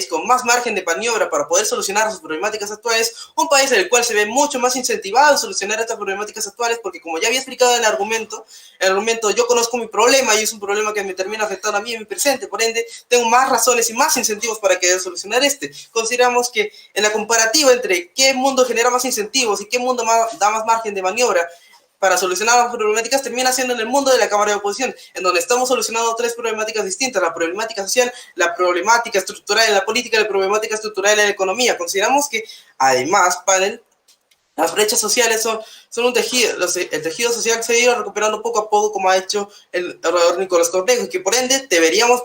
con más margen de maniobra para poder solucionar sus problemáticas actuales, un país en el cual se ve mucho más incentivado a solucionar estas problemáticas actuales, porque como ya había explicado en el argumento, yo conozco mi problema y es un problema que me termina afectando a mí en mi presente, por ende, tengo más razones y más incentivos para querer solucionar Consideramos que en la comparativa entre qué mundo genera más incentivos y qué mundo da más margen de maniobra para solucionar las problemáticas, termina siendo en el mundo de la Cámara de Oposición, en donde estamos solucionando tres problemáticas distintas: la problemática social, la problemática estructural en la política y la problemática estructural en la economía. Consideramos que, además, las brechas sociales son un tejido, el tejido social se ha ido recuperando poco a poco, como ha hecho el orador Nicolás Cornejo, y que por ende deberíamos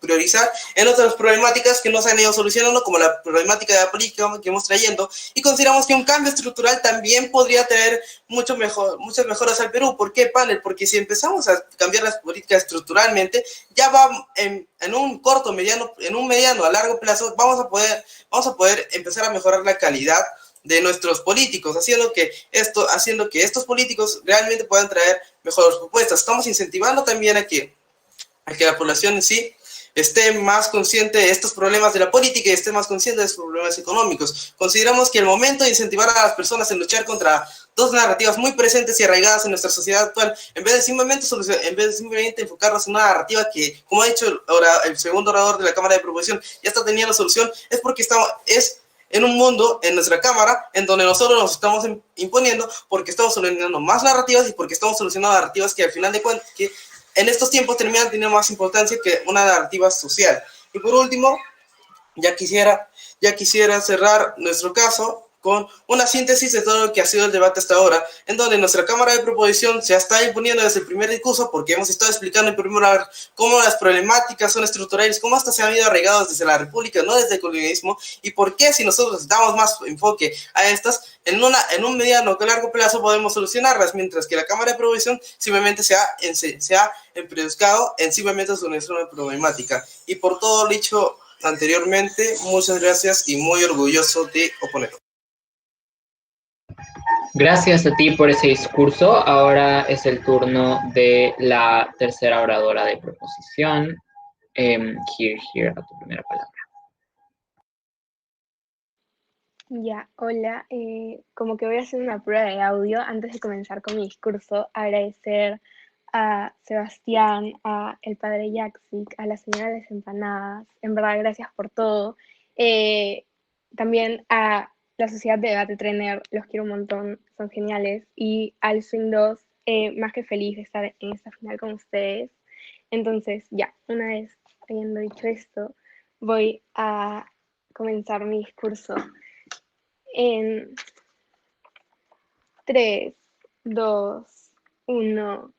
priorizar en otras problemáticas que no se han ido solucionando, como la problemática de la política que hemos trayendo, y consideramos que un cambio estructural también podría traer muchas mejoras al Perú. ¿Por qué, panel? Porque si empezamos a cambiar las políticas estructuralmente, ya va en un corto, en un mediano a largo plazo, vamos a poder empezar a mejorar la calidad de nuestros políticos, haciendo que estos políticos realmente puedan traer mejores propuestas. Estamos incentivando también a que la población en sí esté más consciente de estos problemas de la política y esté más consciente de estos problemas económicos. Consideramos que el momento de incentivar a las personas en luchar contra dos narrativas muy presentes y arraigadas en nuestra sociedad actual, en vez de simplemente enfocarnos en una narrativa que, como ha dicho el segundo orador de la Cámara de Proposición, ya está teniendo solución, es porque es en un mundo, en nuestra cámara, en donde nosotros nos estamos imponiendo porque estamos solucionando más narrativas y porque estamos solucionando narrativas que al final de cuentas, que en estos tiempos terminan teniendo más importancia que una narrativa social. Y por último, ya quisiera cerrar nuestro caso con una síntesis de todo lo que ha sido el debate hasta ahora, en donde nuestra Cámara de Proposición se está imponiendo desde el primer discurso, porque hemos estado explicando en primer lugar cómo las problemáticas son estructurales, cómo hasta se han ido arraigados desde la República, no desde el colonialismo, y por qué si nosotros damos más enfoque a estas, en un mediano o largo plazo podemos solucionarlas, mientras que la Cámara de Proposición simplemente se ha enfrescado en simplemente solucionar una problemática. Y por todo lo dicho anteriormente, muchas gracias y muy orgulloso de oponer. Gracias a ti por ese discurso. Ahora es el turno de la tercera oradora de proposición. Here, a tu primera palabra. Ya, hola. Como que voy a hacer una prueba de audio antes de comenzar con mi discurso. Agradecer a Sebastián, a el padre Yaxic, a la señora de las empanadas. En verdad, gracias por todo. También a la Sociedad de Debate Trainer, los quiero un montón, son geniales. Y al Swing 2, más que feliz de estar en esta final con ustedes. Entonces, ya, una vez habiendo dicho esto, voy a comenzar mi discurso en 3, 2, 1...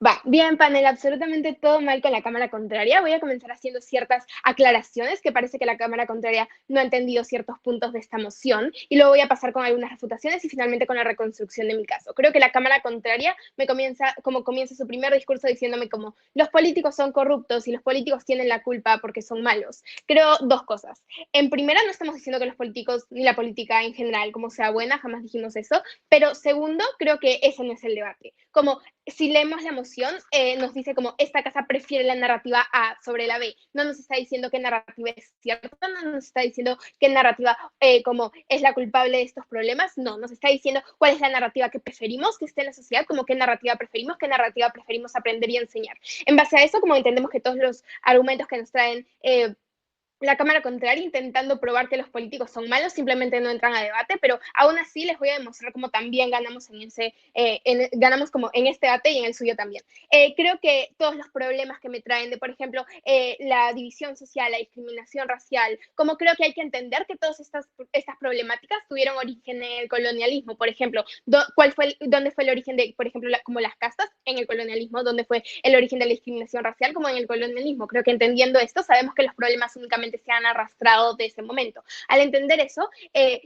Va, bien, panel, absolutamente todo mal con la cámara contraria. Voy a comenzar haciendo ciertas aclaraciones, que parece que la cámara contraria no ha entendido ciertos puntos de esta moción, y luego voy a pasar con algunas refutaciones y finalmente con la reconstrucción de mi caso. Creo que la cámara contraria comienza su primer discurso diciéndome como los políticos son corruptos y los políticos tienen la culpa porque son malos. Creo dos cosas. En primera, no estamos diciendo que los políticos ni la política en general como sea buena, jamás dijimos eso, pero segundo, creo que ese no es el debate. Como si leemos la moción, nos dice como esta casa prefiere la narrativa A sobre la B. No nos está diciendo qué narrativa es cierta, no nos está diciendo qué narrativa como es la culpable de estos problemas, no, nos está diciendo cuál es la narrativa que preferimos que esté en la sociedad, como qué narrativa preferimos aprender y enseñar. En base a eso, como entendemos que todos los argumentos que nos traen la Cámara contraria, intentando probar que los políticos son malos, simplemente no entran a debate, pero aún así les voy a demostrar cómo también ganamos ganamos como en este debate y en el suyo también. Creo que todos los problemas que me traen de, por ejemplo, la división social, la discriminación racial, como creo que hay que entender que todas estas problemáticas tuvieron origen en el colonialismo. Por ejemplo, ¿dónde fue el origen de, por ejemplo, como las castas? En el colonialismo. ¿Dónde fue el origen de la discriminación racial? Como en el colonialismo. Creo que entendiendo esto, sabemos que los problemas únicamente se han arrastrado de ese momento. Al entender eso,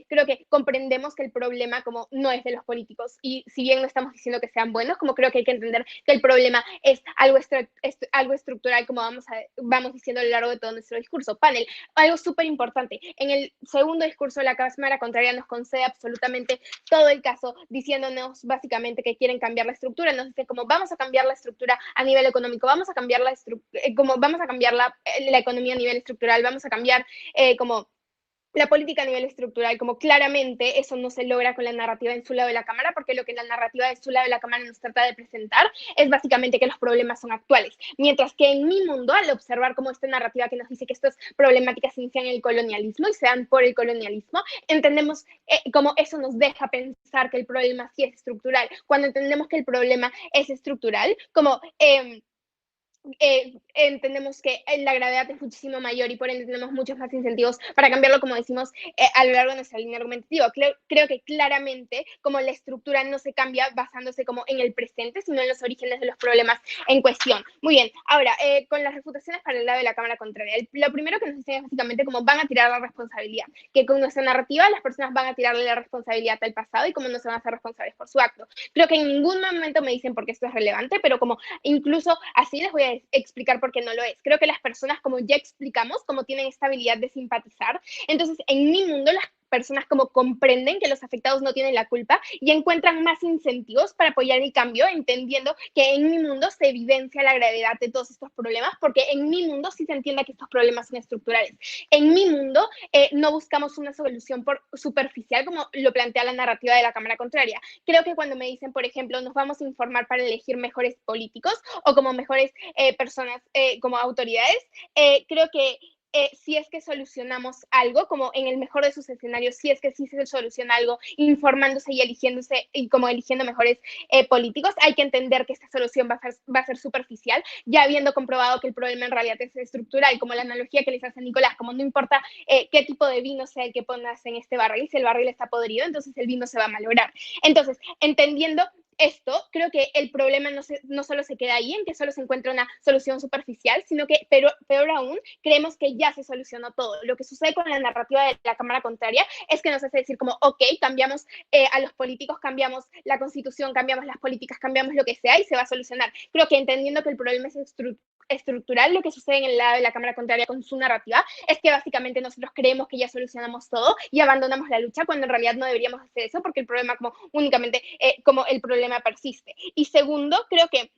creo que comprendemos que el problema como no es de los políticos, y si bien no estamos diciendo que sean buenos, como creo que hay que entender que el problema es algo estructural, como vamos diciendo a lo largo de todo nuestro discurso. Panel, algo súper importante, en el segundo discurso la Cámara contraria nos concede absolutamente todo el caso, diciéndonos básicamente que quieren cambiar la estructura, nos dicen como vamos a cambiar la estructura a nivel económico, vamos a cambiar la economía a nivel estructural, vamos a cambiar como la política a nivel estructural, como claramente eso no se logra con la narrativa en su lado de la Cámara, porque lo que la narrativa de su lado de la Cámara nos trata de presentar es básicamente que los problemas son actuales, mientras que en mi mundo, al observar como esta narrativa que nos dice que estas problemáticas se inician en el colonialismo y se dan por el colonialismo, entendemos como eso nos deja pensar que el problema sí es estructural. Cuando entendemos que el problema es estructural, como entendemos que la gravedad es muchísimo mayor y por ende tenemos muchos más incentivos para cambiarlo, como decimos a lo largo de nuestra línea argumentativa. Creo que claramente como la estructura no se cambia basándose como en el presente, sino en los orígenes de los problemas en cuestión. Muy bien, ahora, con las refutaciones para el lado de la Cámara contraria, lo primero que nos dicen es básicamente como van a tirar la responsabilidad, que con nuestra narrativa las personas van a tirarle la responsabilidad al pasado y como no se van a hacer responsables por su acto. Creo que en ningún momento me dicen por qué esto es relevante, pero como incluso así les voy a explicar por qué no lo es. Creo que las personas, como ya explicamos, como tienen esta habilidad de simpatizar, entonces en mi mundo las personas como comprenden que los afectados no tienen la culpa y encuentran más incentivos para apoyar el cambio, entendiendo que en mi mundo se evidencia la gravedad de todos estos problemas, porque en mi mundo sí se entiende que estos problemas son estructurales. En mi mundo no buscamos una solución superficial como lo plantea la narrativa de la Cámara contraria. Creo que cuando me dicen, por ejemplo, nos vamos a informar para elegir mejores políticos o como mejores personas, como autoridades, creo que si es que solucionamos algo, como en el mejor de sus escenarios, si es que sí se soluciona algo informándose y eligiéndose y como eligiendo mejores políticos, hay que entender que esta solución va a ser superficial, ya habiendo comprobado que el problema en realidad es estructural, como la analogía que les hace Nicolás, como no importa qué tipo de vino sea el que pongas en este barril, si el barril está podrido, entonces el vino se va a malograr. Entonces, entendiendo esto, creo que el problema no solo se queda ahí en que solo se encuentra una solución superficial, sino que, peor aún, creemos que ya se solucionó todo. Lo que sucede con la narrativa de la Cámara contraria es que nos hace decir como, ok, cambiamos a los políticos, cambiamos la Constitución, cambiamos las políticas, cambiamos lo que sea y se va a solucionar. Creo que entendiendo que el problema es estructural, lo que sucede en el lado de la Cámara contraria con su narrativa es que básicamente nosotros creemos que ya solucionamos todo y abandonamos la lucha cuando en realidad no deberíamos hacer eso porque el problema como únicamente como el problema persiste. Y segundo, creo que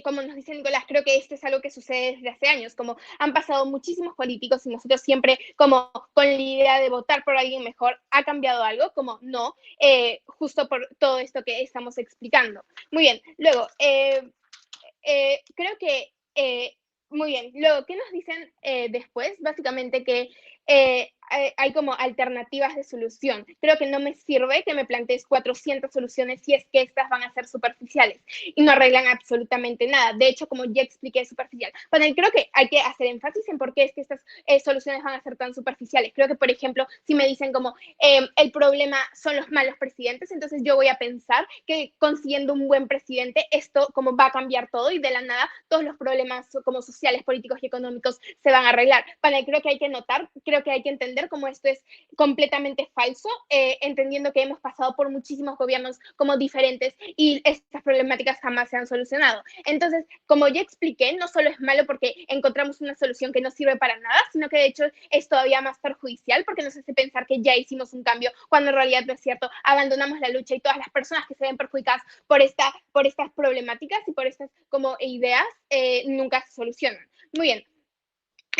como nos dice Nicolás, creo que esto es algo que sucede desde hace años, como han pasado muchísimos políticos y nosotros siempre como con la idea de votar por alguien mejor, ¿ha cambiado algo? Como no, justo por todo esto que estamos explicando. Muy bien, luego, creo que muy bien. Luego, ¿qué nos dicen después? Básicamente que hay como alternativas de solución. Creo que no me sirve que me plantees 400 soluciones si es que estas van a ser superficiales y no arreglan absolutamente nada. De hecho, como ya expliqué, es superficial. Bueno, creo que hay que hacer énfasis en por qué es que estas soluciones van a ser tan superficiales. Creo que, por ejemplo, si me dicen como el problema son los malos presidentes, entonces yo voy a pensar que consiguiendo un buen presidente, esto como va a cambiar todo y de la nada todos los problemas como sociales, políticos y económicos se van a arreglar. Bueno, creo que hay que notar, creo que hay que entender entender cómo esto es completamente falso, entendiendo que hemos pasado por muchísimos gobiernos como diferentes y estas problemáticas jamás se han solucionado. Entonces, como ya expliqué, no solo es malo porque encontramos una solución que no sirve para nada, sino que de hecho es todavía más perjudicial porque nos hace pensar que ya hicimos un cambio, cuando en realidad no es cierto. Abandonamos la lucha y todas las personas que se ven perjudicadas por estas problemáticas y por estas como ideas nunca se solucionan. Muy bien.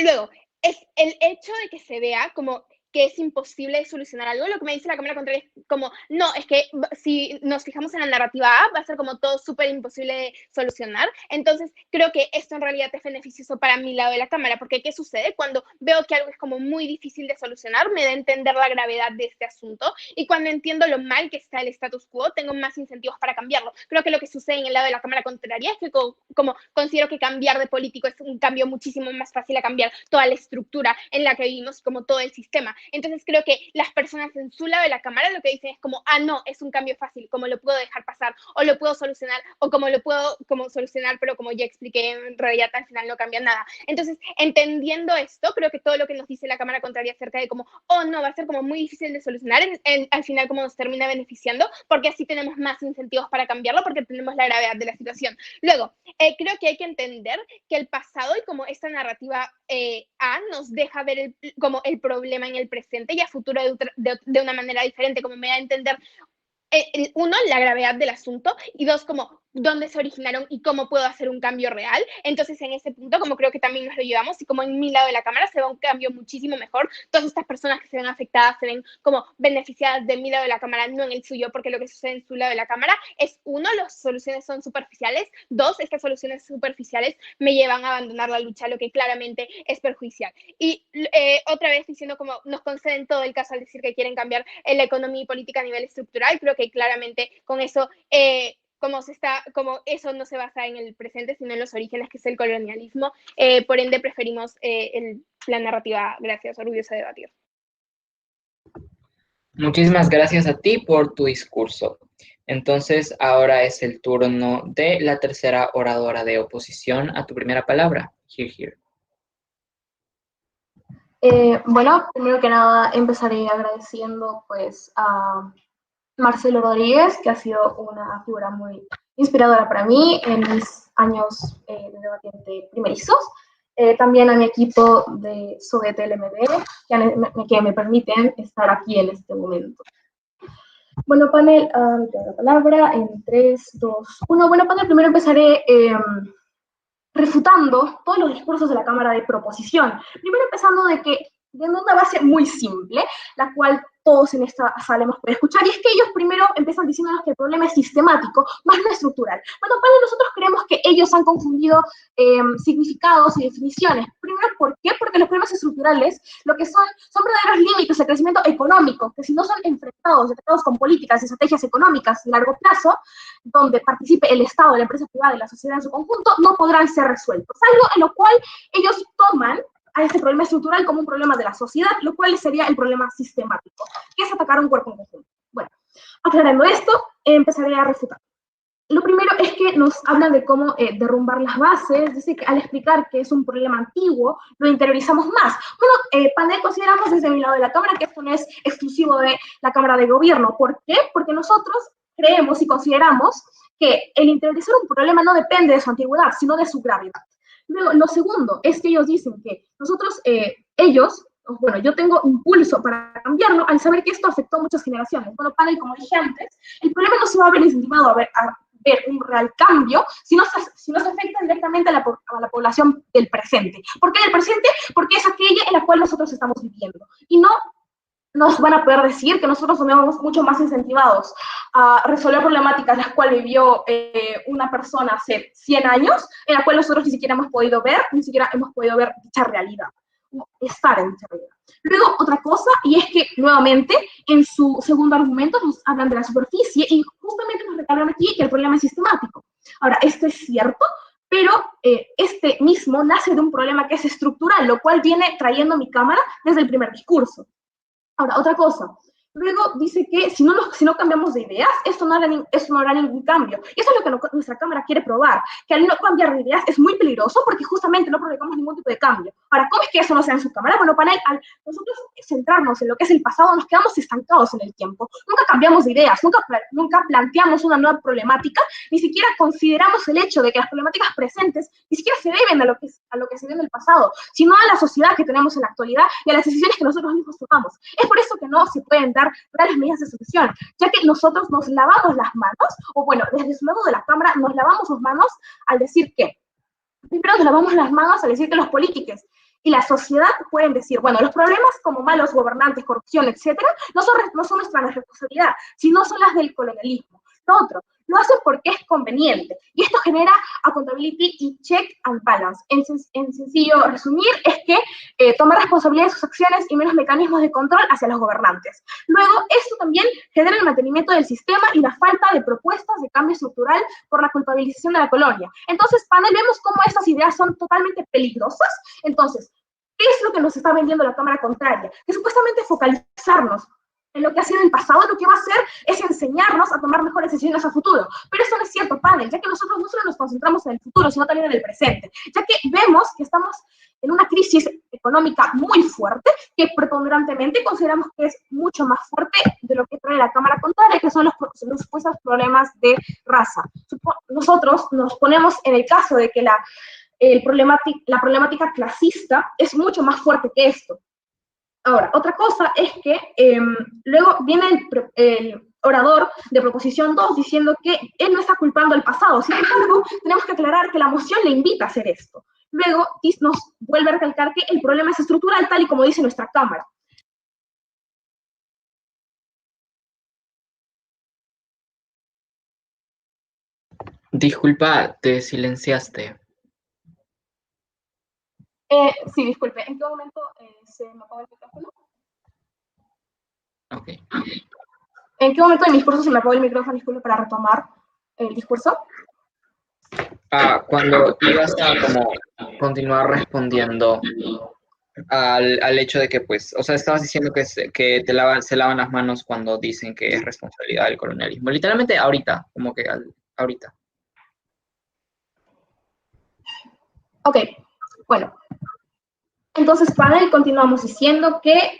Luego, es el hecho de que se vea como que es imposible solucionar algo, lo que me dice la cámara contraria es como, no, es que si nos fijamos en la narrativa A, va a ser como todo súper imposible de solucionar. Entonces, creo que esto en realidad es beneficioso para mi lado de la cámara, porque ¿qué sucede? Cuando veo que algo es como muy difícil de solucionar, me da a entender la gravedad de este asunto, y cuando entiendo lo mal que está el status quo, tengo más incentivos para cambiarlo. Creo que lo que sucede en el lado de la cámara contraria es que como considero que cambiar de político es un cambio muchísimo más fácil a cambiar toda la estructura en la que vivimos, como todo el sistema. Entonces creo que las personas en su lado de la cámara lo que dicen es como, no, es un cambio fácil, como lo puedo dejar pasar, o lo puedo solucionar, o como lo puedo como solucionar, pero como ya expliqué, en realidad al final no cambia nada. Entonces, entendiendo esto, creo que todo lo que nos dice la cámara contraria acerca de como, no, va a ser como muy difícil de solucionar, al final como nos termina beneficiando, porque así tenemos más incentivos para cambiarlo, porque tenemos la gravedad de la situación. Luego, creo que hay que entender que el pasado y como esta narrativa A nos deja ver como el problema en el presente y a futuro de una manera diferente, como me da a entender, uno, la gravedad del asunto, y dos, como dónde se originaron y cómo puedo hacer un cambio real. Entonces, en ese punto, como creo que también nos lo llevamos, y como en mi lado de la cámara se ve un cambio muchísimo mejor, todas estas personas que se ven afectadas se ven como beneficiadas de mi lado de la cámara, no en el suyo, porque lo que sucede en su lado de la cámara es, uno, las soluciones son superficiales, dos, estas soluciones superficiales me llevan a abandonar la lucha, lo que claramente es perjudicial. Y otra vez diciendo como nos conceden todo el caso al decir que quieren cambiar la economía y política a nivel estructural, creo que claramente con eso como eso no se basa en el presente, sino en los orígenes, que es el colonialismo. Por ende, preferimos la narrativa. Gracias, orgullosa de debatir. Muchísimas gracias a ti por tu discurso. Entonces, ahora es el turno de la tercera oradora de oposición a tu primera palabra. Here. Bueno, primero que nada empezaré agradeciendo pues a Marcelo Rodríguez, que ha sido una figura muy inspiradora para mí en mis años de debatiente primerizos. También a mi equipo de SODET-LMD, que me permiten estar aquí en este momento. Bueno, panel, la palabra en 3, 2, 1. Bueno, panel, primero empezaré refutando todos los discursos de la Cámara de Proposición. Primero empezando de una base muy simple, la cual todos en esta sala hemos podido escuchar, y es que ellos primero empiezan diciéndonos que el problema es sistemático, más no estructural. Bueno, nosotros creemos que ellos han confundido significados y definiciones. Primero, ¿por qué? Porque los problemas estructurales lo que son verdaderos límites de crecimiento económico, que si no son enfrentados, tratados con políticas y estrategias económicas de largo plazo, donde participe el Estado, la empresa privada y la sociedad en su conjunto, no podrán ser resueltos. Algo en lo cual ellos toman a este problema estructural como un problema de la sociedad, lo cual sería el problema sistemático, que es atacar un cuerpo en conjunto. Bueno, aclarando esto, empezaré a refutar. Lo primero es que nos hablan de cómo derrumbar las bases, dice que al explicar que es un problema antiguo, lo interiorizamos más. Bueno, panel, consideramos desde mi lado de la Cámara que esto no es exclusivo de la Cámara de Gobierno. ¿Por qué? Porque nosotros creemos y consideramos que el interiorizar un problema no depende de su antigüedad, sino de su gravedad. Luego, lo segundo es que ellos dicen que nosotros, yo tengo impulso para cambiarlo al saber que esto afectó a muchas generaciones. Bueno, panel, como dije antes, el problema no se va a ver incentivado a ver un real cambio si no se afecta directamente a la población del presente. ¿Por qué del presente? Porque es aquella en la cual nosotros estamos viviendo. Y no nos van a poder decir que nosotros somos mucho más incentivados a resolver problemáticas las cuales vivió una persona hace 100 años, en la cual nosotros ni siquiera hemos podido ver dicha realidad, estar en dicha realidad. Luego, otra cosa, y es que, nuevamente, en su segundo argumento nos hablan de la superficie, y justamente nos recalcan aquí que el problema es sistemático. Ahora, esto es cierto, pero este mismo nace de un problema que es estructural, lo cual viene trayendo mi Cámara desde el primer discurso. Ahora, otra cosa, Luego dice que si no cambiamos de ideas, esto no hará ningún cambio. Y eso es lo que nuestra Cámara quiere probar, que al no cambiar de ideas es muy peligroso porque justamente no provocamos ningún tipo de cambio. Ahora, ¿cómo es que eso no se da en su Cámara? Bueno, panel, al nosotros centrarnos en lo que es el pasado, nos quedamos estancados en el tiempo. Nunca cambiamos de ideas, nunca planteamos una nueva problemática, ni siquiera consideramos el hecho de que las problemáticas presentes ni siquiera se deben a lo que se dio en el pasado, sino a la sociedad que tenemos en la actualidad y a las decisiones que nosotros mismos tomamos. Es por eso que no se pueden dar reales medidas de solución, ya que nosotros nos lavamos las manos, o bueno, desde su lado de la Cámara nos lavamos las manos al decir que, primero nos lavamos las manos al decir que los políticos y la sociedad pueden decir, bueno, los problemas como malos gobernantes, corrupción, etcétera, no son nuestra responsabilidad, sino son las del colonialismo. Lo otro, lo hacen porque es conveniente, y esto genera accountability y check and balance. En sencillo resumir, es que toma responsabilidad de sus acciones y menos mecanismos de control hacia los gobernantes. Luego, esto también genera el mantenimiento del sistema y la falta de propuestas de cambio estructural por la culpabilización de la colonia. Entonces, panel, vemos cómo estas ideas son totalmente peligrosas. Entonces, ¿qué es lo que nos está vendiendo la Cámara Contraria? Que supuestamente focalizarnos en lo que ha sido el pasado, lo que va a hacer es enseñarnos a tomar mejores decisiones a futuro. Pero eso no es cierto, panel, ya que nosotros no solo nos concentramos en el futuro, sino también en el presente, ya que vemos que estamos en una crisis económica muy fuerte, que preponderantemente consideramos que es mucho más fuerte de lo que trae la Cámara Contraria, que son los supuestos problemas de raza. Nosotros nos ponemos en el caso de que la problemática clasista es mucho más fuerte que esto. Ahora, otra cosa es que luego viene el orador de proposición 2 diciendo que él no está culpando al pasado. Sin embargo, tenemos que aclarar que la moción le invita a hacer esto. Luego nos vuelve a recalcar que el problema es estructural, tal y como dice nuestra Cámara. Disculpa, te silenciaste. Sí, disculpe, ¿en qué momento se me apagó el micrófono? Ok. ¿En qué momento de mi discurso se me apagó el micrófono? Disculpe, para retomar el discurso. Cuando ibas a como continuar respondiendo al hecho de que, pues, o sea, estabas diciendo que se lavan las manos cuando dicen que es responsabilidad del colonialismo. Literalmente ahorita, como que ahorita. Ok, bueno. Entonces, para él continuamos diciendo que,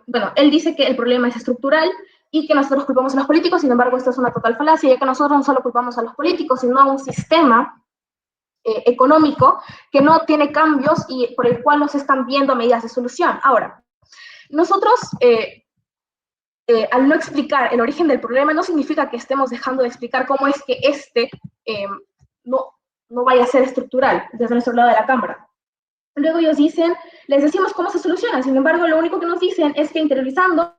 bueno, él dice que el problema es estructural y que nosotros culpamos a los políticos. Sin embargo, esto es una total falacia, ya que nosotros no solo culpamos a los políticos, sino a un sistema económico que no tiene cambios y por el cual no se están viendo medidas de solución. Ahora, nosotros, al no explicar el origen del problema, no significa que estemos dejando de explicar cómo es que no vaya a ser estructural desde nuestro lado de la Cámara. Luego ellos dicen, les decimos cómo se soluciona, sin embargo, lo único que nos dicen es que interiorizando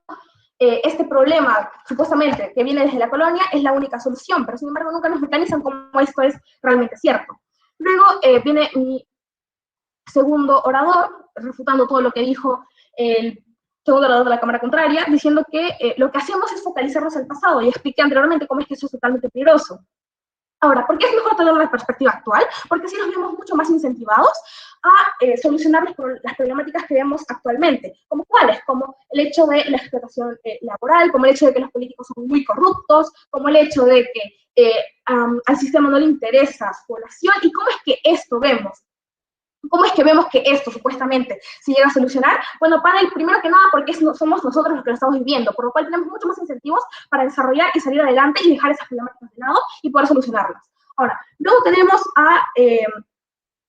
este problema, supuestamente, que viene desde la colonia, es la única solución, pero sin embargo nunca nos mecanizan cómo esto es realmente cierto. Luego viene mi segundo orador, refutando todo lo que dijo el segundo orador de la Cámara Contraria, diciendo que lo que hacemos es focalizarnos en el pasado, y expliqué anteriormente cómo es que eso es totalmente peligroso. Ahora, ¿por qué es mejor tener la perspectiva actual? Porque así nos vemos mucho más incentivados a solucionar las problemáticas que vemos actualmente, como cuáles, como el hecho de la explotación laboral, como el hecho de que los políticos son muy corruptos, como el hecho de que al sistema no le interesa su población, y cómo es que esto vemos. ¿Cómo es que vemos que esto supuestamente se llega a solucionar? Bueno, para el primero que nada, porque somos nosotros los que lo estamos viviendo, por lo cual tenemos mucho más incentivos para desarrollar y salir adelante y dejar esas problemáticas de lado y poder solucionarlas. Ahora, luego tenemos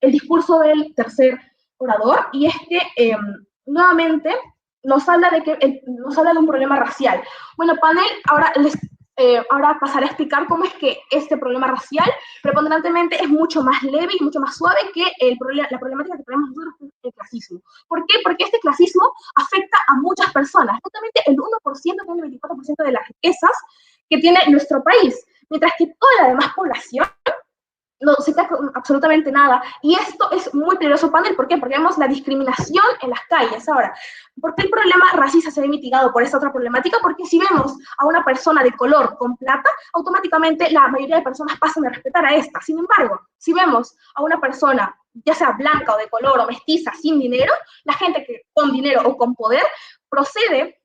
el discurso del tercer orador, y es que nuevamente nos habla de un problema racial. Bueno, panel, ahora pasaré a explicar cómo es que este problema racial preponderantemente es mucho más leve y mucho más suave que la problemática que tenemos nosotros con el clasismo. ¿Por qué? Porque este clasismo afecta a muchas personas. Justamente el 1% tiene el 24% de las riquezas que tiene nuestro país, mientras que toda la demás población no se queda con absolutamente nada. Y esto es muy peligroso, panel. ¿Por qué? Porque vemos la discriminación en las calles. Ahora, ¿por qué el problema racista se ve mitigado por esta otra problemática? Porque si vemos a una persona de color con plata, automáticamente la mayoría de personas pasan a respetar a esta. Sin embargo, si vemos a una persona, ya sea blanca o de color o mestiza, sin dinero, la gente que con dinero o con poder procede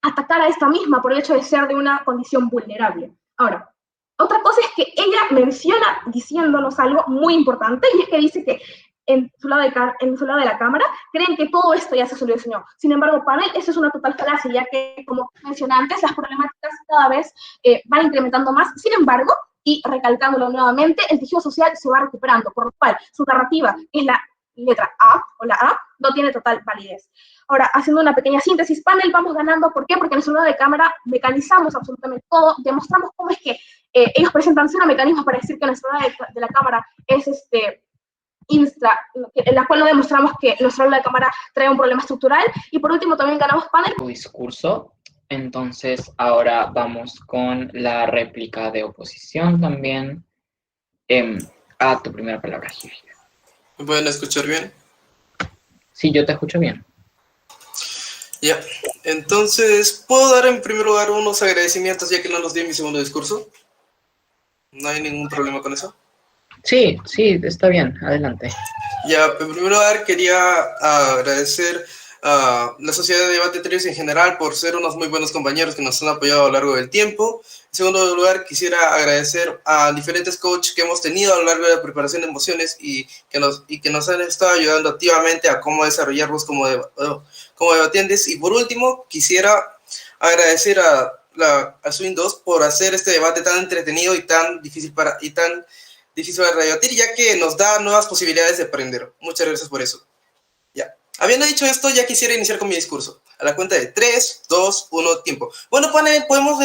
atacar a esta misma por el hecho de ser de una condición vulnerable. Ahora, otra cosa es que ella menciona diciéndonos algo muy importante, y es que dice que en su lado de la cámara creen que todo esto ya se solucionó. Sin embargo, panel, eso es una total falacia, ya que, como mencioné antes, las problemáticas cada vez van incrementando más. Sin embargo, y recalcándolo nuevamente, el tejido social se va recuperando, por lo cual su narrativa, que es la letra A, o la A, no tiene total validez. Ahora, haciendo una pequeña síntesis, panel, vamos ganando. ¿Por qué? Porque en el lado de cámara mecanizamos absolutamente todo, demostramos cómo es que ellos presentan cero mecanismos para decir que nuestra hora de la cámara es en la cual no demostramos que nuestra hora de cámara trae un problema estructural. Y por último también ganamos panel. Tu discurso. Entonces ahora vamos con la réplica de oposición también. A tu primera palabra, Gigi. ¿Me pueden escuchar bien? Sí, yo te escucho bien. Ya, entonces, ¿puedo dar en primer lugar unos agradecimientos ya que no los di en mi segundo discurso? ¿No hay ningún problema con eso? Sí, está bien, adelante. Ya, en primer lugar quería agradecer a la Sociedad de Debate Trios en general por ser unos muy buenos compañeros que nos han apoyado a lo largo del tiempo. En segundo lugar, quisiera agradecer a diferentes coaches que hemos tenido a lo largo de la preparación de mociones y que nos han estado ayudando activamente a cómo desarrollarlos como debatientes. Y por último, quisiera agradecer a Swing 2 por hacer este debate tan entretenido y tan difícil de debatir, ya que nos da nuevas posibilidades de aprender. Muchas gracias por eso. Ya. Habiendo dicho esto, ya quisiera iniciar con mi discurso. A la cuenta de 3, 2, 1, tiempo. Bueno, panel, podemos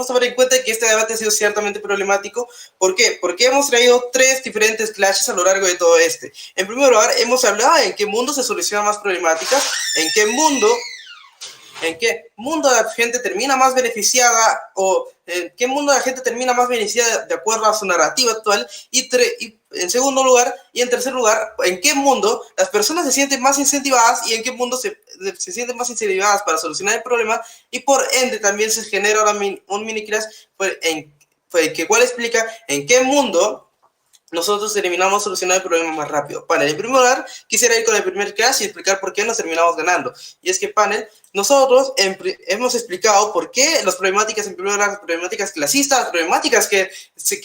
tomar en cuenta que este debate ha sido ciertamente problemático. ¿Por qué? Porque hemos traído 3 diferentes clashes a lo largo de todo este. En primer lugar, hemos hablado en qué mundo se solucionan más problemáticas, en qué mundo la gente termina más beneficiada, o en qué mundo la gente termina más beneficiada de acuerdo a su narrativa actual, y en segundo lugar, y en tercer lugar, en qué mundo las personas se sienten más incentivadas y en qué mundo se sienten más incentivadas para solucionar el problema, y por ende también se genera ahora un mini crash que cual explica en qué mundo nosotros terminamos solucionando el problema más rápido. Panel, en primer lugar, quisiera ir con el primer crash y explicar por qué nos terminamos ganando. Y es que, panel, nosotros hemos explicado por qué las problemáticas, en primer lugar, las problemáticas clasistas, las problemáticas que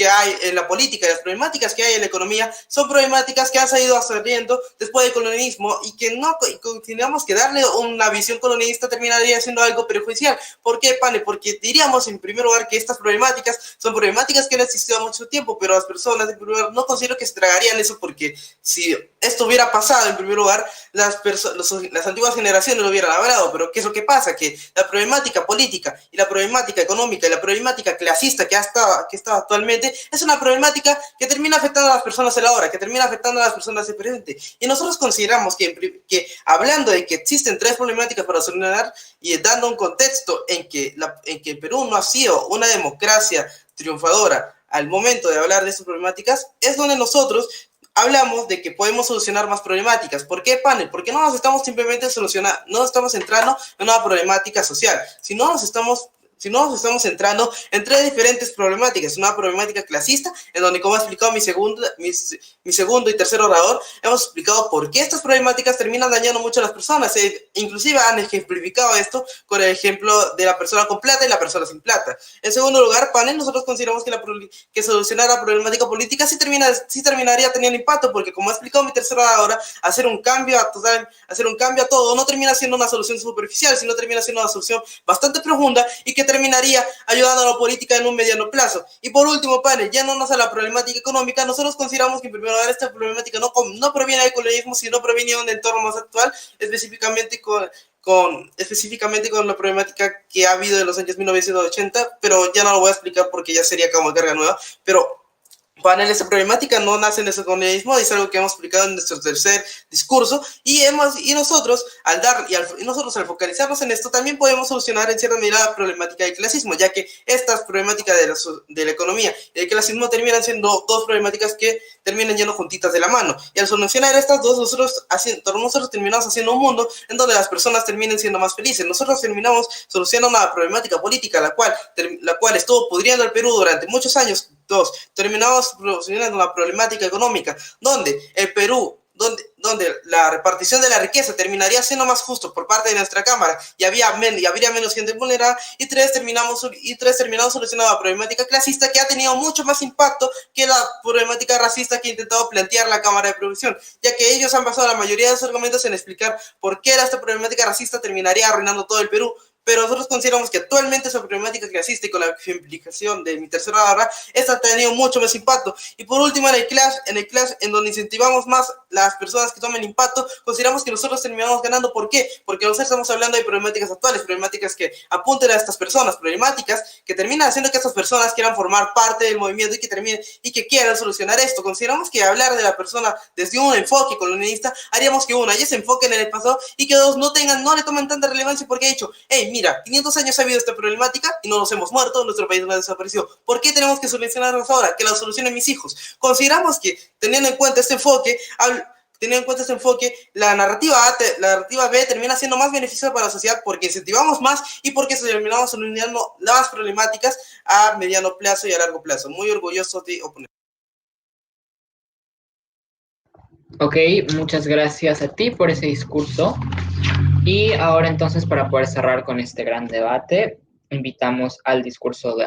hay en la política y las problemáticas que hay en la economía, son problemáticas que han salido saliendo después del colonialismo y que no continuamos que darle una visión colonialista terminaría siendo algo perjudicial. ¿Por qué, panel? Porque diríamos, en primer lugar, que estas problemáticas son problemáticas que han existido mucho tiempo, pero las personas, en primer lugar, no considero que se tragarían eso, porque si esto hubiera pasado, en primer lugar, las antiguas generaciones lo hubieran hablado. Pero ¿qué es lo que pasa? Que la problemática política y la problemática económica y la problemática clasista que está actualmente es una problemática que termina afectando a las personas de la hora, que termina afectando a las personas del presente. Y nosotros consideramos que hablando de que existen 3 problemáticas para solucionar y dando un contexto en que Perú no ha sido una democracia triunfadora al momento de hablar de estas problemáticas, es donde nosotros hablamos de que podemos solucionar más problemáticas. ¿Por qué, panel? Porque no nos estamos simplemente solucionando, no estamos entrando en una problemática social, sino nos estamos centrando en 3 diferentes problemáticas. Una problemática clasista, en donde, como ha explicado mi segundo y tercer orador, hemos explicado por qué estas problemáticas terminan dañando mucho a las personas. Inclusive han ejemplificado esto con el ejemplo de la persona con plata y la persona sin plata. En segundo lugar, panel, nosotros consideramos que solucionar la problemática política sí terminaría teniendo impacto, porque, como ha explicado mi tercer orador, hacer un cambio a todo no termina siendo una solución superficial, sino termina siendo una solución bastante profunda y que terminaría ayudando a la política en un mediano plazo. Y por último, panel, yéndonos a la problemática económica, nosotros consideramos que en primer lugar esta problemática no proviene del colonialismo, sino proviene de un entorno más actual, específicamente con la problemática que ha habido en los años 1980, pero ya no lo voy a explicar porque ya sería como carga nueva. Pero, panel, esta problemática no nace en el colonialismo, es algo que hemos explicado en nuestro tercer discurso, y nosotros al focalizarnos en esto también podemos solucionar en cierta medida la problemática del clasismo, ya que estas problemáticas de la economía y el clasismo terminan siendo 2 problemáticas que terminan yendo juntitas de la mano, y al solucionar estas 2, nosotros terminamos haciendo un mundo en donde las personas terminen siendo más felices. Nosotros terminamos solucionando una problemática política la cual estuvo pudriendo al Perú durante muchos años. Terminamos solucionando una problemática económica donde el Perú donde la repartición de la riqueza terminaría siendo más justo por parte de nuestra Cámara y habría menos gente vulnerada, y tres, terminamos solucionando la problemática clasista, que ha tenido mucho más impacto que la problemática racista que ha intentado plantear la Cámara de Producción, ya que ellos han basado la mayoría de sus argumentos en explicar por qué esta problemática racista terminaría arruinando todo el Perú. Pero nosotros consideramos que actualmente esa problemática clasista, y con la implicación de mi tercera barra, esta ha tenido mucho más impacto. Y por último, en el clash, en donde incentivamos más las personas que tomen impacto, consideramos que nosotros terminamos ganando. ¿Por qué? Porque nosotros estamos hablando de problemáticas actuales, problemáticas que apunten a estas personas, problemáticas que terminan haciendo que estas personas quieran formar parte del movimiento y que quieran solucionar esto. Consideramos que hablar de la persona desde un enfoque colonialista haríamos que uno, ya se enfoquen en el pasado, y que dos, no le tomen tanta relevancia, porque ha dicho, hey, mira, 500 años ha habido esta problemática y no nos hemos muerto, nuestro país no ha desaparecido. ¿Por qué tenemos que solucionarnos ahora? Que la solucionen mis hijos. Consideramos que, teniendo en cuenta este enfoque, la narrativa B termina siendo más beneficiosa para la sociedad, porque incentivamos más y porque terminamos solucionando las problemáticas a mediano plazo y a largo plazo. Muy orgulloso de oponer. Ok, muchas gracias a ti por ese discurso. Y ahora entonces, para poder cerrar con este gran debate, invitamos al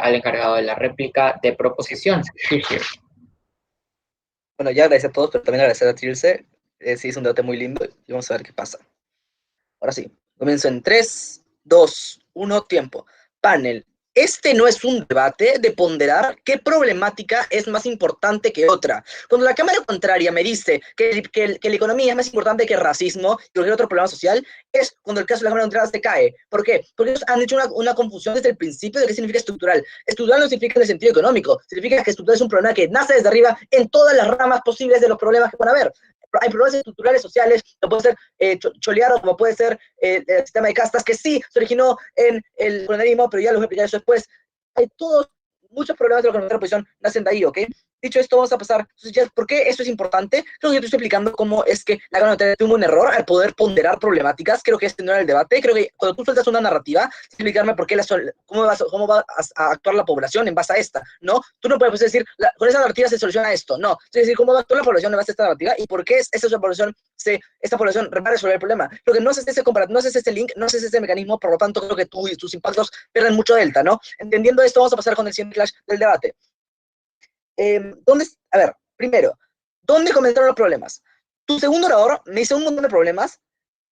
al encargado de la réplica de proposición. Bueno, ya agradecer a todos, pero también agradecer a Trilce. Sí, es un debate muy lindo y vamos a ver qué pasa. Ahora sí, comienzo en 3, 2, 1, tiempo. Panel. Este no es un debate de ponderar qué problemática es más importante que otra. Cuando la Cámara contraria me dice que la economía es más importante que el racismo y cualquier otro problema social, es cuando el caso de la Cámara contraria se cae. ¿Por qué? Porque ellos han hecho una confusión desde el principio de qué significa estructural. Estructural no significa en el sentido económico, significa que estructural es un problema que nace desde arriba en todas las ramas posibles de los problemas que pueden haber. Hay problemas estructurales sociales, como puede ser cholear, o como puede ser el sistema de castas, que sí se originó en el colonialismo, pero ya lo voy a explicar eso después. Hay muchos problemas de la economía de la oposición nacen de ahí, ¿ok? Dicho esto, vamos a pasar. Entonces, ya, ¿por qué esto es importante? Creo que yo te estoy explicando cómo es que la Cámara tuvo un error al poder ponderar problemáticas. Creo que este no era el debate. Creo que cuando tú sueltas una narrativa, explicarme por qué cómo va a actuar la población en base a esta, ¿no? Tú no puedes decir, con esa narrativa se soluciona esto, no. Es decir, cómo va a actuar la población en base a esta narrativa y por qué esta población va a resolver el problema. Creo que no haces ese comparativo, no haces ese link, no haces ese mecanismo, por lo tanto, creo que tú y tus impactos pierden mucho delta, ¿no? Entendiendo esto, vamos a pasar con el siguiente clash del debate. A ver, primero, ¿dónde comenzaron los problemas? Tu segundo orador me hizo un montón de problemas,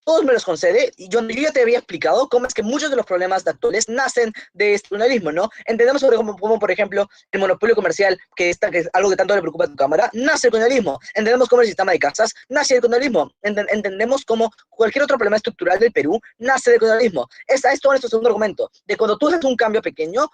todos me los concede, y yo ya te había explicado cómo es que muchos de los problemas actuales nacen de este colonialismo, ¿no? Entendemos sobre cómo, por ejemplo, el monopolio comercial, que es algo que tanto le preocupa a tu Cámara, nace el colonialismo. Entendemos cómo el sistema de casas nace del colonialismo. Entendemos cómo cualquier otro problema estructural del Perú nace del colonialismo. Esto es nuestro segundo argumento, de cuando tú haces un cambio pequeño,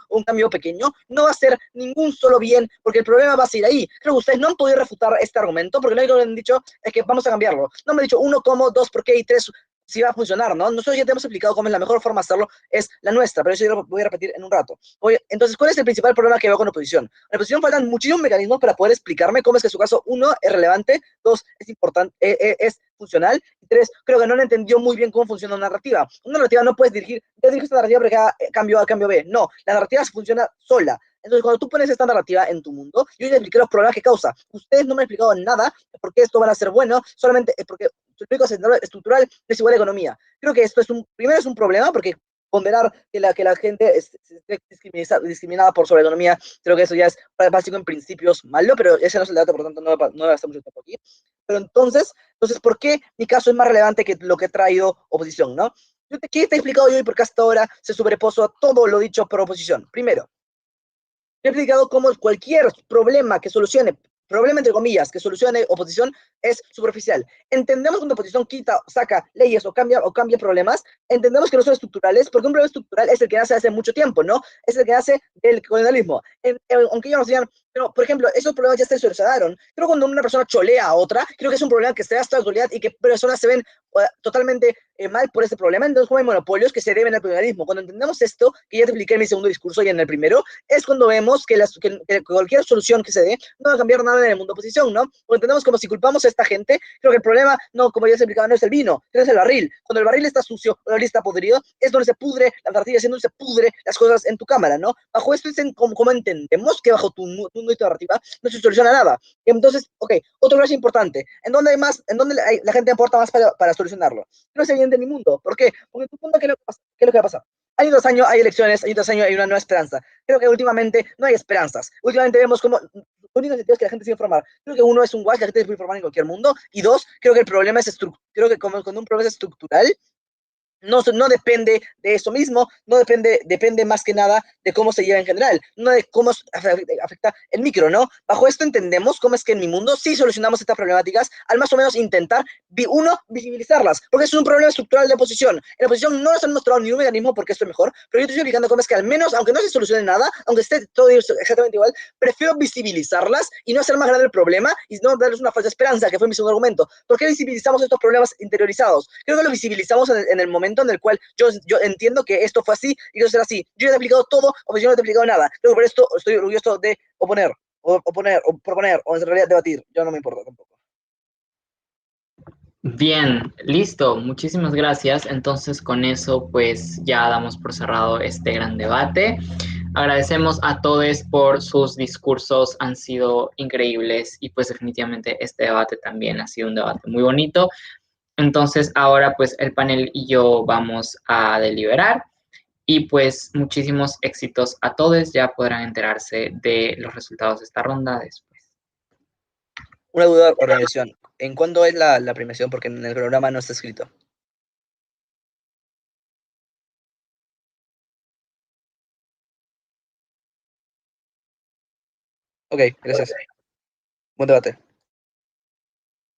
no va a ser ningún solo bien, porque el problema va a seguir ahí. Creo que ustedes no han podido refutar este argumento, porque lo único que han dicho es que vamos a cambiarlo. No me han dicho 1, cómo, 2, por qué, y 3, si va a funcionar, ¿no? Nosotros ya te hemos explicado cómo es la mejor forma de hacerlo, es la nuestra, pero eso yo lo voy a repetir en un rato. Entonces, ¿cuál es el principal problema que veo con la oposición? En la oposición faltan muchísimos mecanismos para poder explicarme cómo es que su caso, 1, es relevante, 2, es importante, es funcional, y 3, creo que no entendió muy bien cómo funciona una narrativa. Una narrativa no puedes dirigir esta narrativa para que haga cambio A, cambio B. No, la narrativa funciona sola. Entonces, cuando tú pones esta narrativa en tu mundo, yo ya expliqué los problemas que causa. Ustedes no me han explicado nada por qué esto va a ser bueno, solamente porque su explico estructural es igual a economía. Creo que esto primero es un problema, porque ponderar que la gente esté discriminada por sobre economía, creo que eso ya es básico en principios malo, pero ese no es el debate, por lo tanto no voy a gastar mucho tiempo aquí. Pero entonces, ¿por qué mi caso es más relevante que lo que ha traído oposición, no? ¿Qué te he explicado yo y por qué hasta ahora se sobrepuso a todo lo dicho por oposición? Primero, he explicado cómo cualquier problema entre comillas, que solucione oposición es superficial. Entendemos cuando oposición saca leyes o cambia problemas, entendemos que no son estructurales, porque un problema estructural es el que nace hace mucho tiempo, ¿no? Es el que nace del colonialismo. Aunque ellos nos digan, pero, por ejemplo, esos problemas ya se solucionaron. Creo que cuando una persona cholea a otra, creo que es un problema que se da hasta la actualidad y que personas se ven totalmente mal por este problema, entonces como hay monopolios que se deben al pluralismo. Cuando entendemos esto, que ya te expliqué en mi segundo discurso y en el primero, es cuando vemos que cualquier solución que se dé no va a cambiar nada en el mundo de oposición, ¿no? Cuando entendemos como si culpamos a esta gente, creo que el problema, no, como ya se explicaba, no es el vino, es el barril. Cuando el barril está sucio, o el barril está podrido, es donde se pudre la narrativa, es donde se pudre las cosas en tu cámara, ¿no? Bajo esto es como entendemos que bajo tu narrativa no se soluciona nada. Entonces, ok, otro caso importante, en donde la gente aporta más para solucionarlo. No es evidente en mi mundo. ¿Por qué? Porque tu punto, ¿qué es lo que va a pasar? Año tras año hay elecciones, año tras año hay una nueva esperanza. Creo que últimamente no hay esperanzas. Últimamente vemos como lo único sentido es que la gente se informar. Creo que uno es un guay, la gente se puede informar en cualquier mundo. Y dos, creo que el problema es creo que como cuando un problema es estructural, no depende de eso mismo, no depende más que nada de cómo se lleva en general, no de cómo afecta el micro, ¿no? Bajo esto entendemos cómo es que en mi mundo sí solucionamos estas problemáticas al más o menos intentar, visibilizarlas, porque es un problema estructural de oposición. En la oposición no nos han mostrado ningún mecanismo porque esto es mejor, pero yo estoy explicando cómo es que al menos, aunque no se solucione nada, aunque esté todo exactamente igual, prefiero visibilizarlas y no hacer más grande el problema y no darles una falsa esperanza, que fue mi segundo argumento. ¿Por qué visibilizamos estos problemas interiorizados? Creo que lo visibilizamos en el momento en el cual yo entiendo que esto fue así y que eso será así. Yo he aplicado todo, o yo no he aplicado nada. Creo que por esto estoy orgulloso de oponer, o proponer, o en realidad debatir. Yo no me importa tampoco. Bien, listo. Muchísimas gracias. Entonces, con eso, pues ya damos por cerrado este gran debate. Agradecemos a todos por sus discursos, han sido increíbles y pues definitivamente este debate también ha sido un debate muy bonito. Entonces, ahora pues el panel y yo vamos a deliberar y pues muchísimos éxitos a todos. Ya podrán enterarse de los resultados de esta ronda después. Una duda, organización. ¿En cuándo es la premiación? Porque en el programa no está escrito. Ok, gracias. Buen debate.